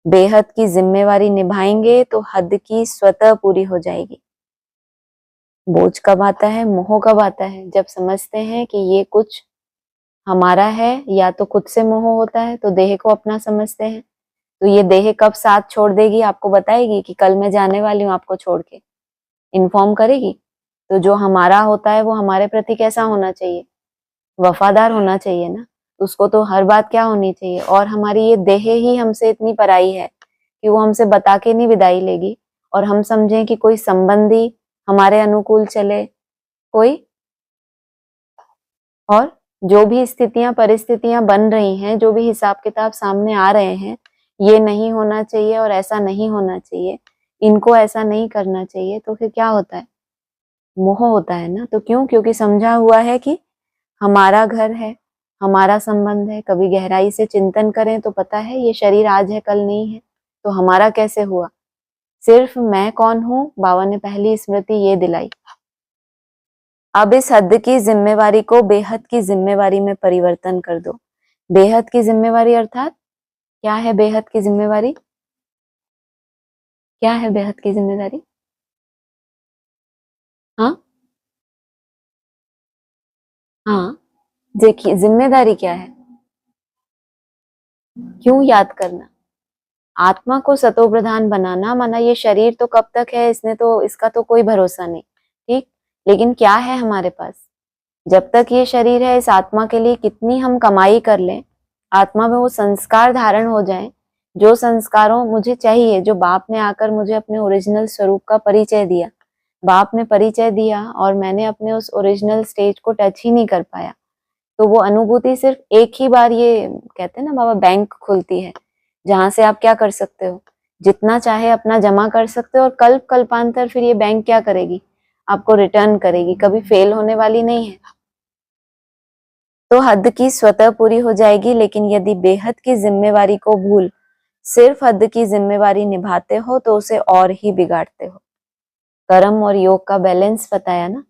बेहद की जिम्मेवारी निभाएंगे तो हद की स्वतः पूरी हो जाएगी। बोझ कब आता है, मोह कब आता है? जब समझते हैं कि ये कुछ हमारा है, या तो खुद से मोह होता है तो देह को अपना समझते हैं। तो ये देह कब साथ छोड़ देगी? आपको बताएगी कि कल मैं जाने वाली हूँ आपको छोड़ के, इन्फॉर्म करेगी। तो जो हमारा होता है वो हमारे प्रति कैसा होना चाहिए? वफादार होना चाहिए ना। उसको तो हर बात क्या होनी चाहिए। और हमारी ये देह ही हमसे इतनी पराई है कि वो हमसे बता के नहीं विदाई लेगी। और हम समझें कि कोई संबंधी हमारे अनुकूल चले, कोई, और जो भी स्थितियां परिस्थितियां बन रही हैं, जो भी हिसाब किताब सामने आ रहे हैं, ये नहीं होना चाहिए और ऐसा नहीं होना चाहिए, इनको ऐसा नहीं करना चाहिए, तो फिर क्या होता है? मोह होता है ना। तो क्यों? क्योंकि समझा हुआ है कि हमारा घर है, हमारा संबंध है। कभी गहराई से चिंतन करें तो पता है ये शरीर आज है कल नहीं है। तो हमारा कैसे हुआ? सिर्फ मैं कौन हूं, बाबा ने पहली स्मृति ये दिलाई। अब इस हद की जिम्मेवारी को बेहद की जिम्मेवारी में परिवर्तन कर दो। बेहद की जिम्मेवारी अर्थात क्या है? बेहद की जिम्मेवारी क्या है? बेहद की जिम्मेदारी, हाँ हाँ, देखिए जिम्मेदारी क्या है, क्यों याद करना? आत्मा को सतो प्रधान बनाना। माना ये शरीर तो कब तक है, इसने तो, इसका तो कोई भरोसा नहीं, ठीक। लेकिन क्या है हमारे पास? जब तक ये शरीर है, इस आत्मा के लिए कितनी हम कमाई कर लें, आत्मा में वो संस्कार धारण हो जाए जो संस्कारों मुझे चाहिए, जो बाप ने आकर मुझे अपने ओरिजिनल स्वरूप का परिचय दिया। बाप ने परिचय दिया और मैंने अपने उस ओरिजिनल स्टेज को टच ही नहीं कर पाया। तो वो अनुभूति सिर्फ एक ही बार, ये कहते हैं ना बाबा, बैंक खुलती है जहां से आप क्या कर सकते हो, जितना चाहे अपना जमा कर सकते हो। और कल्प कल्पांतर फिर ये बैंक क्या करेगी? आपको रिटर्न करेगी, कभी फेल होने वाली नहीं है। तो हद की स्वतः पूरी हो जाएगी। लेकिन यदि बेहद की जिम्मेवारी को भूल सिर्फ हद की जिम्मेवारी निभाते हो तो उसे और ही बिगाड़ते हो। कर्म और योग का बैलेंस बताया ना।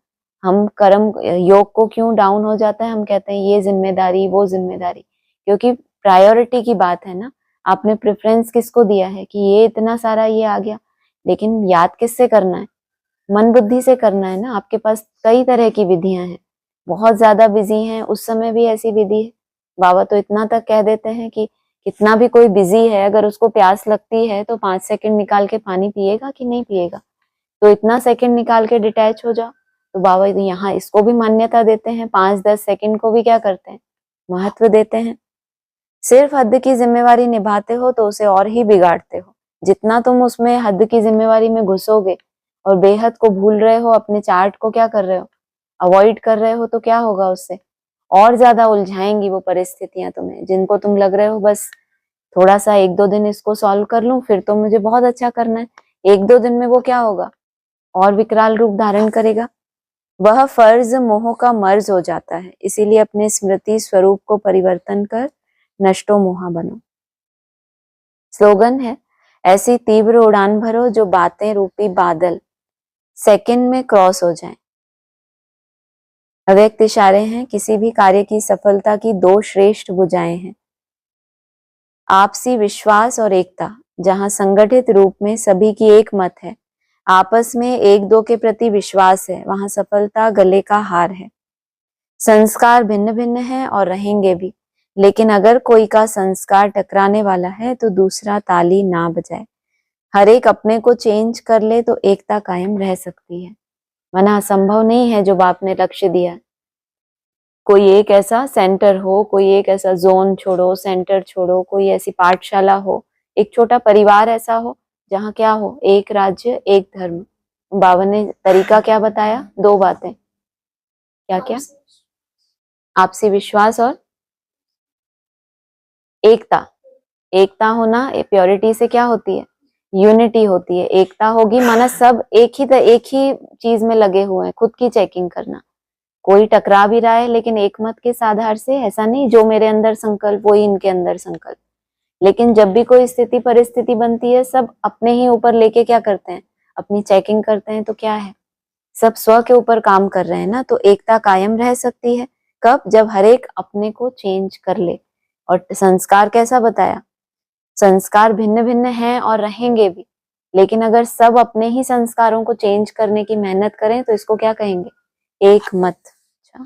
हम कर्म योग को क्यों डाउन हो जाता है, हम कहते हैं ये जिम्मेदारी वो जिम्मेदारी, क्योंकि प्रायोरिटी की बात है ना। आपने प्रेफरेंस किसको दिया है कि ये इतना सारा ये आ गया, लेकिन याद किससे करना है? मन बुद्धि से करना है ना। आपके पास कई तरह की विधियां हैं, बहुत ज्यादा बिजी हैं, उस समय भी ऐसी विधि है। बाबा तो इतना तक कह देते हैं कि कितना भी कोई बिजी है, अगर उसको प्यास लगती है तो 5 सेकंड निकाल के पानी पिएगा कि नहीं पिएगा? तो इतना सेकंड निकाल के डिटैच हो जाओ। तो बाबा यहाँ इसको भी मान्यता देते हैं, 5-10 सेकंड को भी क्या करते हैं? महत्व देते हैं। सिर्फ हद की जिम्मेवारी निभाते हो तो उसे और ही बिगाड़ते हो। जितना तुम उसमें हद की जिम्मेवारी में घुसोगे और बेहद को भूल रहे हो, अपने चार्ट को क्या कर रहे हो, अवॉइड कर रहे हो, तो क्या होगा उससे? और ज्यादा उलझाएंगी वो परिस्थितियां तुम्हें, जिनको तुम लग रहे हो बस थोड़ा सा 1-2 दिन इसको सॉल्व कर लूं फिर तो मुझे बहुत अच्छा करना है। 1-2 दिन में वो क्या होगा? और विकराल रूप धारण करेगा। वह फर्ज मोह का मर्ज हो जाता है। इसीलिए अपने स्मृति स्वरूप को परिवर्तन कर नष्टो मोहा बनो। स्लोगन है, ऐसी तीव्र उड़ान भरो जो बातें रूपी बादल सेकंड में क्रॉस हो जाएं। अव्यक्त इशारे हैं, किसी भी कार्य की सफलता की दो श्रेष्ठ भुजाएं हैं, आपसी विश्वास और एकता। जहां संगठित रूप में सभी की एक मत है, आपस में एक दो के प्रति विश्वास है, वहां सफलता गले का हार है। संस्कार भिन्न भिन्न हैं और रहेंगे भी, लेकिन अगर कोई का संस्कार टकराने वाला है तो दूसरा ताली ना बजाए। हर एक अपने को चेंज कर ले तो एकता कायम रह सकती है, वरना असंभव नहीं है जो बाप ने लक्ष्य दिया। कोई एक ऐसा सेंटर हो, कोई एक ऐसा जोन छोड़ो, सेंटर छोड़ो, कोई ऐसी पाठशाला हो, एक छोटा परिवार ऐसा हो जहाँ क्या हो, एक राज्य एक धर्म। बाबा ने तरीका क्या बताया? दो बातें, क्या क्या? आपसी विश्वास और एकता। एकता होना, प्योरिटी से क्या होती है? यूनिटी होती है। एकता होगी माना सब एक ही चीज में लगे हुए हैं, खुद की चेकिंग करना। कोई टकरा भी रहा है लेकिन एक मत के आधार से, ऐसा नहीं जो मेरे अंदर संकल्प वही इनके अंदर संकल्प। लेकिन जब भी कोई स्थिति परिस्थिति बनती है, सब अपने ही ऊपर लेके क्या करते हैं? अपनी चेकिंग करते हैं। तो क्या है, सब स्व के ऊपर काम कर रहे हैं ना, तो एकता कायम रह सकती है। कब? जब हर एक अपने को चेंज कर ले। और संस्कार कैसा बताया? संस्कार भिन्न भिन्न हैं और रहेंगे भी, लेकिन अगर सब अपने ही संस्कारों को चेंज करने की मेहनत करें तो इसको क्या कहेंगे? एक मत। अच्छा,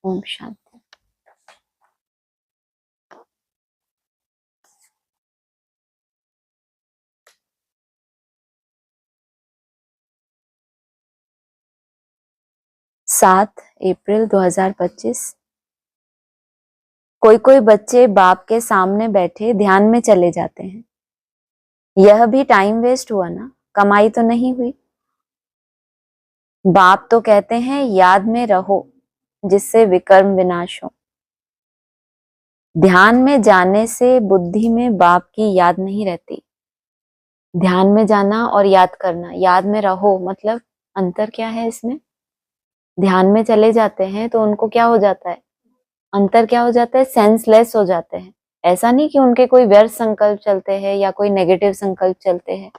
ओम शांति। 7 अप्रैल 2025। कोई कोई बच्चे बाप के सामने बैठे ध्यान में चले जाते हैं। यह भी टाइम वेस्ट हुआ ना, कमाई तो नहीं हुई। बाप तो कहते हैं याद में रहो जिससे विकर्म विनाश हो। ध्यान में जाने से बुद्धि में बाप की याद नहीं रहती। ध्यान में जाना और याद करना, याद में रहो मतलब अंतर क्या है इसमें? ध्यान में चले जाते हैं तो उनको क्या हो जाता है? अंतर क्या हो जाता है? सेंसलेस हो जाते हैं। ऐसा नहीं कि उनके कोई व्यर्थ संकल्प चलते हैं या कोई नेगेटिव संकल्प चलते हैं,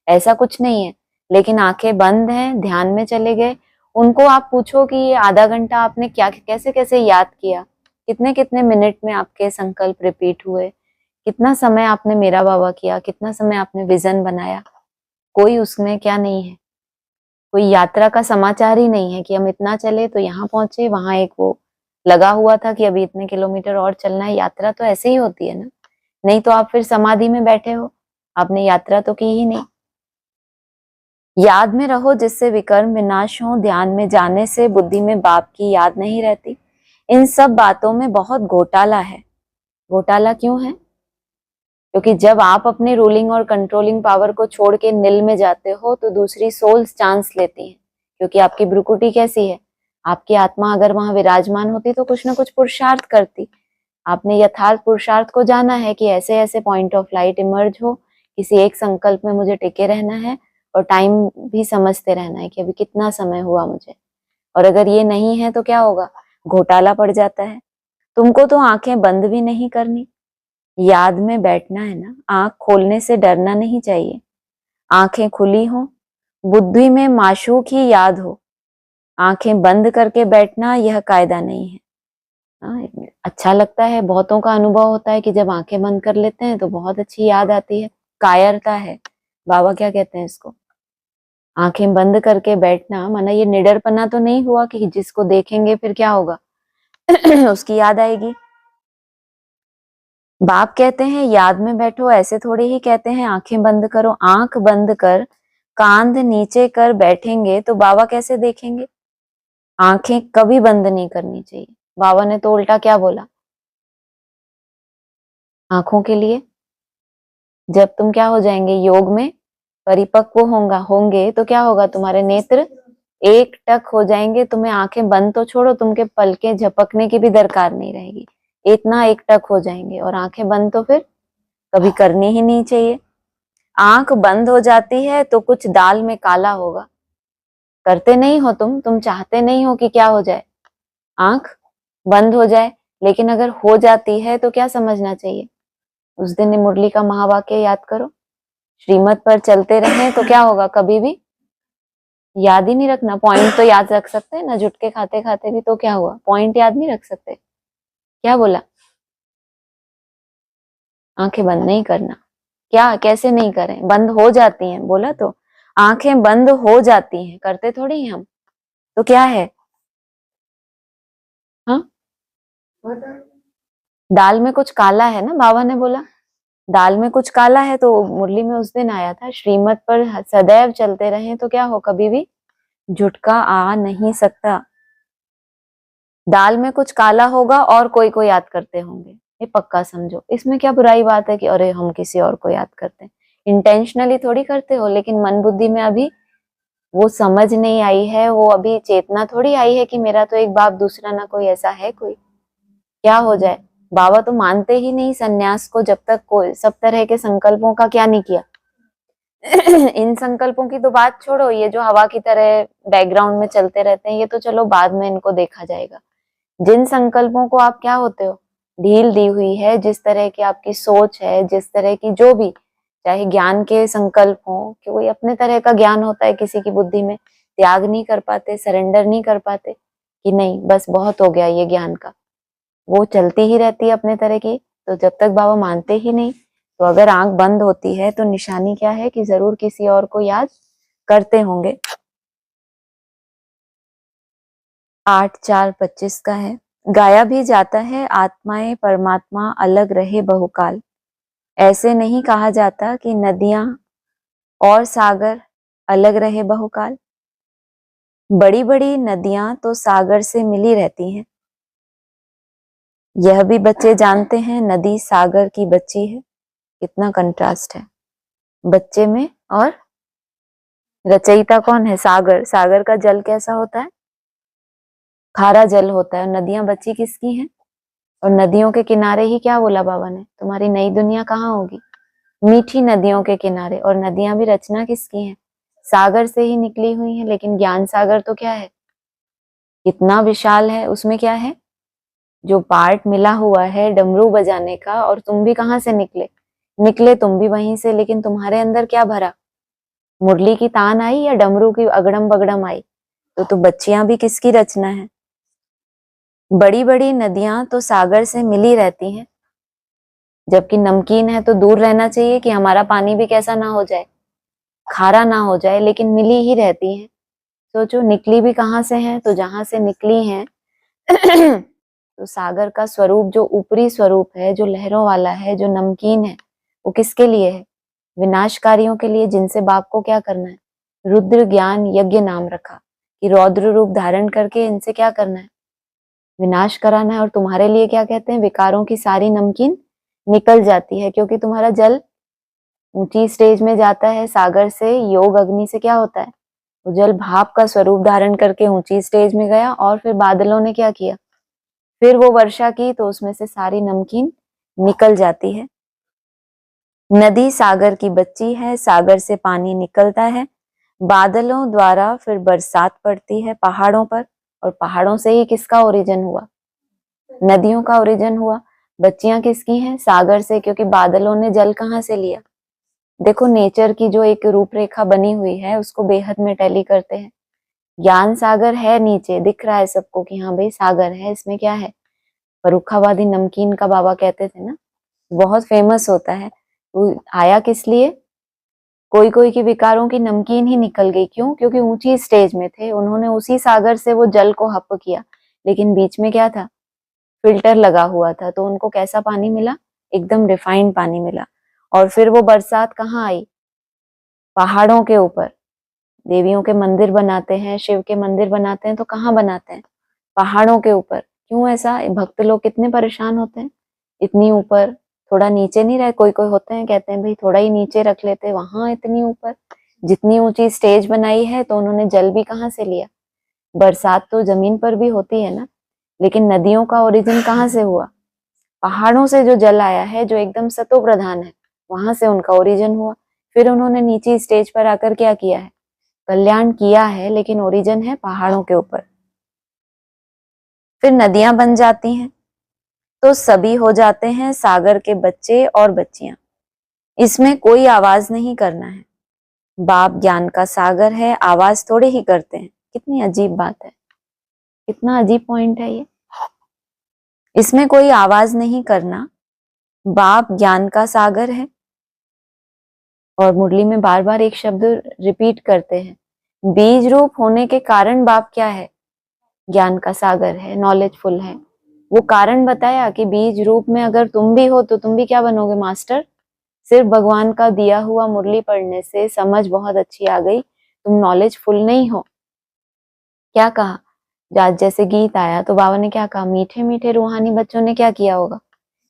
ऐसा कुछ नहीं है। लेकिन आंखें बंद हैं, ध्यान में चले गए। उनको आप पूछो कि ये आधा घंटा आपने क्या कैसे कैसे याद किया, कितने कितने मिनट में आपके संकल्प रिपीट हुए, कितना समय आपने मेरा बाबा किया, कितना समय आपने विजन बनाया। कोई उसमें क्या नहीं है, कोई यात्रा का समाचार ही नहीं है कि हम इतना चले तो यहाँ पहुंचे, वहां एक वो लगा हुआ था कि अभी इतने किलोमीटर और चलना है। यात्रा तो ऐसे ही होती है ना, नहीं तो आप फिर समाधि में बैठे हो, आपने यात्रा तो की ही नहीं। याद में रहो जिससे विकर्म विनाश हो। ध्यान में जाने से बुद्धि में बाप की याद नहीं रहती। इन सब बातों में बहुत घोटाला है। घोटाला क्यों है? क्योंकि जब आप अपनी रूलिंग और कंट्रोलिंग पावर को छोड़ के निल में जाते हो तो दूसरी सोल्स चांस लेती हैं। क्योंकि आपकी ब्रुकुटी कैसी है, आपकी आत्मा अगर वहां विराजमान होती तो कुछ ना कुछ पुरुषार्थ करती। आपने यथार्थ पुरुषार्थ को जाना है कि ऐसे ऐसे पॉइंट ऑफ लाइट इमर्ज हो, किसी एक संकल्प में मुझे टिके रहना है और टाइम भी समझते रहना है कि अभी कितना समय हुआ मुझे। और अगर ये नहीं है तो क्या होगा? घोटाला पड़ जाता है। तुमको तो आंखें बंद भी नहीं करनी, याद में बैठना है ना। आंख खोलने से डरना नहीं चाहिए, आंखें खुली हो, बुद्धि में माशूक ही याद हो। आंखें बंद करके बैठना यह कायदा नहीं है। अच्छा लगता है, बहुतों का अनुभव होता है कि जब आंखें बंद कर लेते हैं तो बहुत अच्छी याद आती है। कायरता है, बाबा क्या कहते हैं इसको? आंखें बंद करके बैठना माना ये निडरपना तो नहीं हुआ कि जिसको देखेंगे फिर क्या होगा उसकी याद आएगी। बाप कहते हैं याद में बैठो, ऐसे थोड़े ही कहते हैं आंखें बंद करो। आंख बंद कर कांध नीचे कर बैठेंगे तो बाबा कैसे देखेंगे? आंखें कभी बंद नहीं करनी चाहिए। बाबा ने तो उल्टा क्या बोला आंखों के लिए? जब तुम क्या हो जाएंगे, योग में परिपक्व होंगे तो क्या होगा? तुम्हारे नेत्र एक टक हो जाएंगे। तुम्हें आंखें बंद तो छोड़ो, तुमके पलकें झपकने की भी दरकार नहीं रहेगी, इतना एक टक हो जाएंगे। और आंखें बंद तो फिर कभी करनी ही नहीं चाहिए। आंख बंद हो जाती है तो कुछ दाल में काला होगा। करते नहीं हो तुम चाहते नहीं हो कि क्या हो जाए, आंख बंद हो जाए। लेकिन अगर हो जाती है तो क्या समझना चाहिए? उस दिन मुरली का महावाक्य याद करो, श्रीमत पर चलते रहें तो क्या होगा? कभी भी याद ही नहीं रखना। पॉइंट तो याद रख सकते हैं ना, झुटके खाते खाते भी, तो क्या हुआ? पॉइंट याद नहीं रख सकते? क्या बोला? आंखें बंद नहीं करना। क्या? कैसे नहीं करें? बंद हो जाती हैं, बोला तो। आंखें बंद हो जाती हैं, करते थोड़ी हैं हम। तो क्या है? हाँ, दाल में कुछ काला है ना, बाबा ने बोला दाल में कुछ काला है। तो मुरली में उस दिन आया था, श्रीमत पर सदैव चलते रहें तो क्या हो? कभी भी झुटका आ नहीं सकता। दाल में कुछ काला होगा और कोई को याद करते होंगे, ये पक्का समझो। इसमें क्या बुराई बात है कि अरे हम किसी और को याद करते हैं? इंटेंशनली थोड़ी करते हो, लेकिन मन बुद्धि में अभी वो समझ नहीं आई है, वो अभी चेतना थोड़ी आई है कि मेरा तो एक बाप दूसरा ना कोई ऐसा है कोई। क्या हो जाए? बाबा तो मानते ही नहीं सन्यास को, जब तक कोई सब तरह के संकल्पों का क्या नहीं किया। इन संकल्पों की तो बात छोड़ो, ये जो हवा की तरह बैकग्राउंड में चलते रहते हैं, ये तो चलो बाद में इनको देखा जाएगा। जिन संकल्पों को आप क्या होते हो, ढील दी हुई है, जिस तरह की आपकी सोच है, जिस तरह की जो भी, चाहे ज्ञान के संकल्प हो, कि कोई अपने तरह का ज्ञान होता है किसी की बुद्धि में, त्याग नहीं कर पाते, सरेंडर नहीं कर पाते कि नहीं बस बहुत हो गया ये ज्ञान का, वो चलती ही रहती है अपने तरह की। तो जब तक बाबा मानते ही नहीं, तो अगर आंख बंद होती है तो निशानी क्या है कि जरूर किसी और को याद करते होंगे। 8-4-25 का है। गाया भी जाता है आत्माएं परमात्मा अलग रहे बहुकाल। ऐसे नहीं कहा जाता कि नदियां और सागर अलग रहे बहुकाल। बड़ी बड़ी नदियां तो सागर से मिली रहती हैं। यह भी बच्चे जानते हैं नदी सागर की बच्ची है। कितना कंट्रास्ट है बच्चे में, और रचयिता कौन है? सागर। सागर का जल कैसा होता है? खारा जल होता है। नदियां बच्ची किसकी हैं? और नदियों के किनारे ही क्या बोला बाबा ने, तुम्हारी नई दुनिया कहाँ होगी? मीठी नदियों के किनारे। और नदियां भी रचना किसकी है? सागर से ही निकली हुई है। लेकिन ज्ञान सागर तो क्या है? कितना विशाल है। उसमें क्या है? जो पार्ट मिला हुआ है डमरू बजाने का, और तुम भी कहाँ से निकले? निकले तुम भी वहीं से, लेकिन तुम्हारे अंदर क्या भरा? मुरली की तान आई या डमरू की अगड़म बगड़म आई? तो बच्चियां भी किसकी रचना है? बड़ी बड़ी नदियां तो सागर से मिली रहती हैं, जबकि नमकीन है तो दूर रहना चाहिए कि हमारा पानी भी कैसा ना हो जाए, खारा ना हो जाए, लेकिन मिली ही रहती हैं। सोचो निकली भी कहाँ से है? तो जहां से निकली हैं तो सागर का स्वरूप जो ऊपरी स्वरूप है, जो लहरों वाला है, जो नमकीन है, वो किसके लिए है? विनाशकारियों के लिए, जिनसे बाप को क्या करना है? रुद्र ज्ञान यज्ञ नाम रखा कि रौद्र रूप धारण करके इनसे क्या करना है? विनाश कराना है। और तुम्हारे लिए क्या कहते हैं? विकारों की सारी नमकीन निकल जाती है, क्योंकि तुम्हारा जल ऊंची स्टेज में जाता है। सागर से, योग अग्नि से क्या होता है? वो जल भाप का स्वरूप धारण करके ऊंची स्टेज में गया, और फिर बादलों ने क्या किया? फिर वो वर्षा की, तो उसमें से सारी नमकीन निकल जाती है। नदी सागर की बच्ची है, सागर से पानी निकलता है, बादलों द्वारा फिर बरसात पड़ती है पहाड़ों पर, और पहाड़ों से ही किसका ओरिजिन हुआ? नदियों का ओरिजिन हुआ। बच्चियां किसकी हैं? सागर से, क्योंकि बादलों ने जल कहाँ से लिया? देखो नेचर की जो एक रूपरेखा बनी हुई है, उसको बेहद में टैली करते हैं। ज्ञान सागर है, नीचे दिख रहा है सबको कि हाँ भाई सागर है, इसमें क्या है? फरुखाबादी नमकीन का बाबा कहते थे ना, बहुत फेमस होता है। तो आया किस लिए? कोई कोई की विकारों की नमकीन ही निकल गई। क्यों? क्योंकि ऊंची स्टेज में थे, उन्होंने उसी सागर से वो जल को हप किया, लेकिन बीच में क्या था? फिल्टर लगा हुआ था, तो उनको कैसा पानी मिला? एकदम रिफाइंड पानी मिला। और फिर वो बरसात कहाँ आई? पहाड़ों के ऊपर। देवियों के मंदिर बनाते हैं, शिव के मंदिर बनाते हैं, तो कहाँ बनाते हैं? पहाड़ों के ऊपर। क्यों ऐसा? भक्त लोग कितने परेशान होते हैं, इतनी ऊपर थोड़ा नीचे नहीं रहे। कोई कोई होते हैं कहते हैं भाई थोड़ा ही नीचे रख लेते, वहां इतनी ऊपर। जितनी ऊंची स्टेज बनाई है, तो उन्होंने जल भी कहाँ से लिया? बरसात तो जमीन पर भी होती है ना, लेकिन नदियों का ओरिजिन कहाँ से हुआ? पहाड़ों से जो जल आया है, जो एकदम सतो प्रधान है, वहां से उनका ओरिजिन हुआ। फिर उन्होंने नीचे स्टेज पर आकर क्या किया है? कल्याण किया है, लेकिन ओरिजिन है पहाड़ों के ऊपर। फिर नदियां बन जाती हैं, तो सभी हो जाते हैं सागर के बच्चे और बच्चियां। इसमें कोई आवाज नहीं करना है। बाप ज्ञान का सागर है, आवाज थोड़े ही करते हैं। कितनी अजीब बात है, कितना अजीब पॉइंट है ये। इसमें कोई आवाज नहीं करना, बाप ज्ञान का सागर है। और मुरली में बार बार एक शब्द रिपीट करते हैं, बीज रूप होने के कारण बाप क्या है? ज्ञान का सागर है, नॉलेजफुल है। वो कारण बताया कि बीज रूप में अगर तुम भी हो तो तुम भी क्या बनोगे? मास्टर। सिर्फ भगवान का दिया हुआ मुरली पढ़ने से समझ बहुत अच्छी आ गई, तुम नॉलेजफुल नहीं हो। क्या कहा? आज जैसे गीत आया तो बाबा ने क्या कहा? मीठे मीठे रूहानी बच्चों ने क्या किया होगा?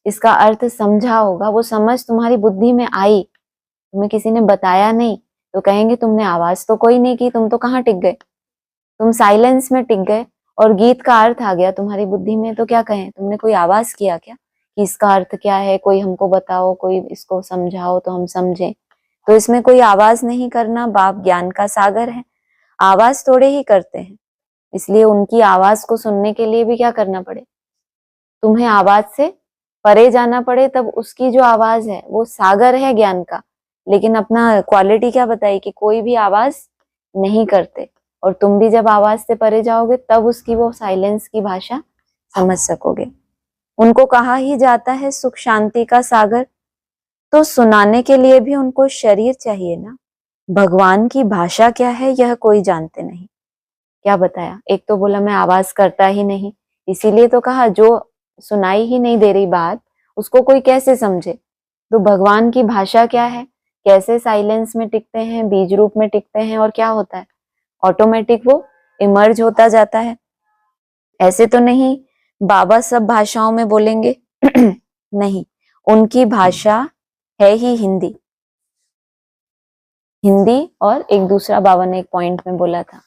इसका अर्थ समझा होगा, वो समझ तुम्हारी बुद्धि में आई, तुम्हें किसी ने बताया नहीं। तो कहेंगे तुमने आवाज तो कोई नहीं की, तुम तो कहाँ टिक गए? तुम साइलेंस में टिक गए और गीत का अर्थ आ गया तुम्हारी बुद्धि में, तो क्या कहें? तुमने कोई आवाज किया क्या कि इसका अर्थ क्या है, कोई हमको बताओ, कोई इसको समझाओ तो हम समझें। तो इसमें कोई आवाज नहीं करना, बाप ज्ञान का सागर है। आवाज थोड़े ही करते हैं, इसलिए उनकी आवाज को सुनने के लिए भी क्या करना पड़े? तुम्हें आवाज से परे जाना पड़े, तब उसकी जो आवाज है वो सागर है ज्ञान का। लेकिन अपना क्वालिटी क्या बताई कि कोई भी आवाज नहीं करते। और तुम भी जब आवाज से परे जाओगे तब उसकी वो साइलेंस की भाषा समझ सकोगे। उनको कहा ही जाता है सुख शांति का सागर, तो सुनाने के लिए भी उनको शरीर चाहिए ना। भगवान की भाषा क्या है यह कोई जानते नहीं। क्या बताया? एक तो बोला मैं आवाज करता ही नहीं, इसीलिए तो कहा जो सुनाई ही नहीं दे रही बात उसको कोई कैसे समझे। तो भगवान की भाषा क्या है, कैसे साइलेंस में टिकते हैं, बीज रूप में टिकते हैं, और क्या होता है? ऑटोमेटिक वो इमर्ज होता जाता है। ऐसे तो नहीं बाबा सब भाषाओं में बोलेंगे नहीं, उनकी भाषा है ही हिंदी। हिंदी और एक दूसरा बाबा ने एक पॉइंट में बोला था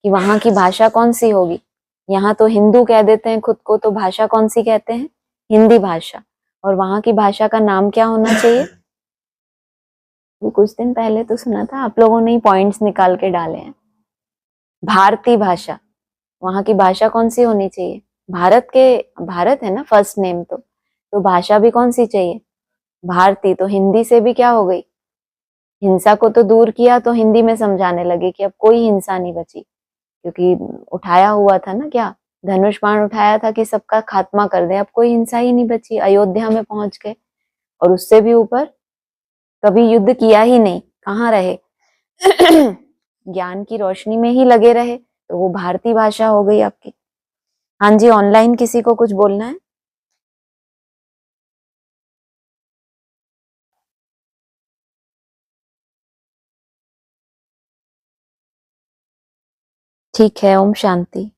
कि वहां की भाषा कौन सी होगी। यहाँ तो हिंदू कह देते हैं खुद को, तो भाषा कौन सी कहते हैं? हिंदी भाषा। और वहां की भाषा का नाम क्या होना चाहिए? वो कुछ दिन पहले तो सुना था, आप लोगों ने ही पॉइंट्स निकाल के डाले हैं। भारतीय भाषा। वहां की भाषा कौन सी होनी चाहिए? भारत है ना फर्स्ट नेम, तो भाषा भी कौन सी चाहिए? भारतीय। तो हिंदी से भी क्या हो गई? हिंसा को तो दूर किया, तो हिंदी में समझाने लगे कि अब कोई हिंसा नहीं बची, क्योंकि उठाया हुआ था ना, क्या धनुष बाण उठाया था कि सबका खात्मा कर दे। अब कोई हिंसा ही नहीं बची, अयोध्या में पहुंच गए। और उससे भी ऊपर कभी युद्ध किया ही नहीं, कहाँ रहे? ज्ञान की रोशनी में ही लगे रहे, तो वो भारतीय भाषा हो गई आपकी। हाँ जी, ऑनलाइन किसी को कुछ बोलना है? ठीक है, ओम शांति।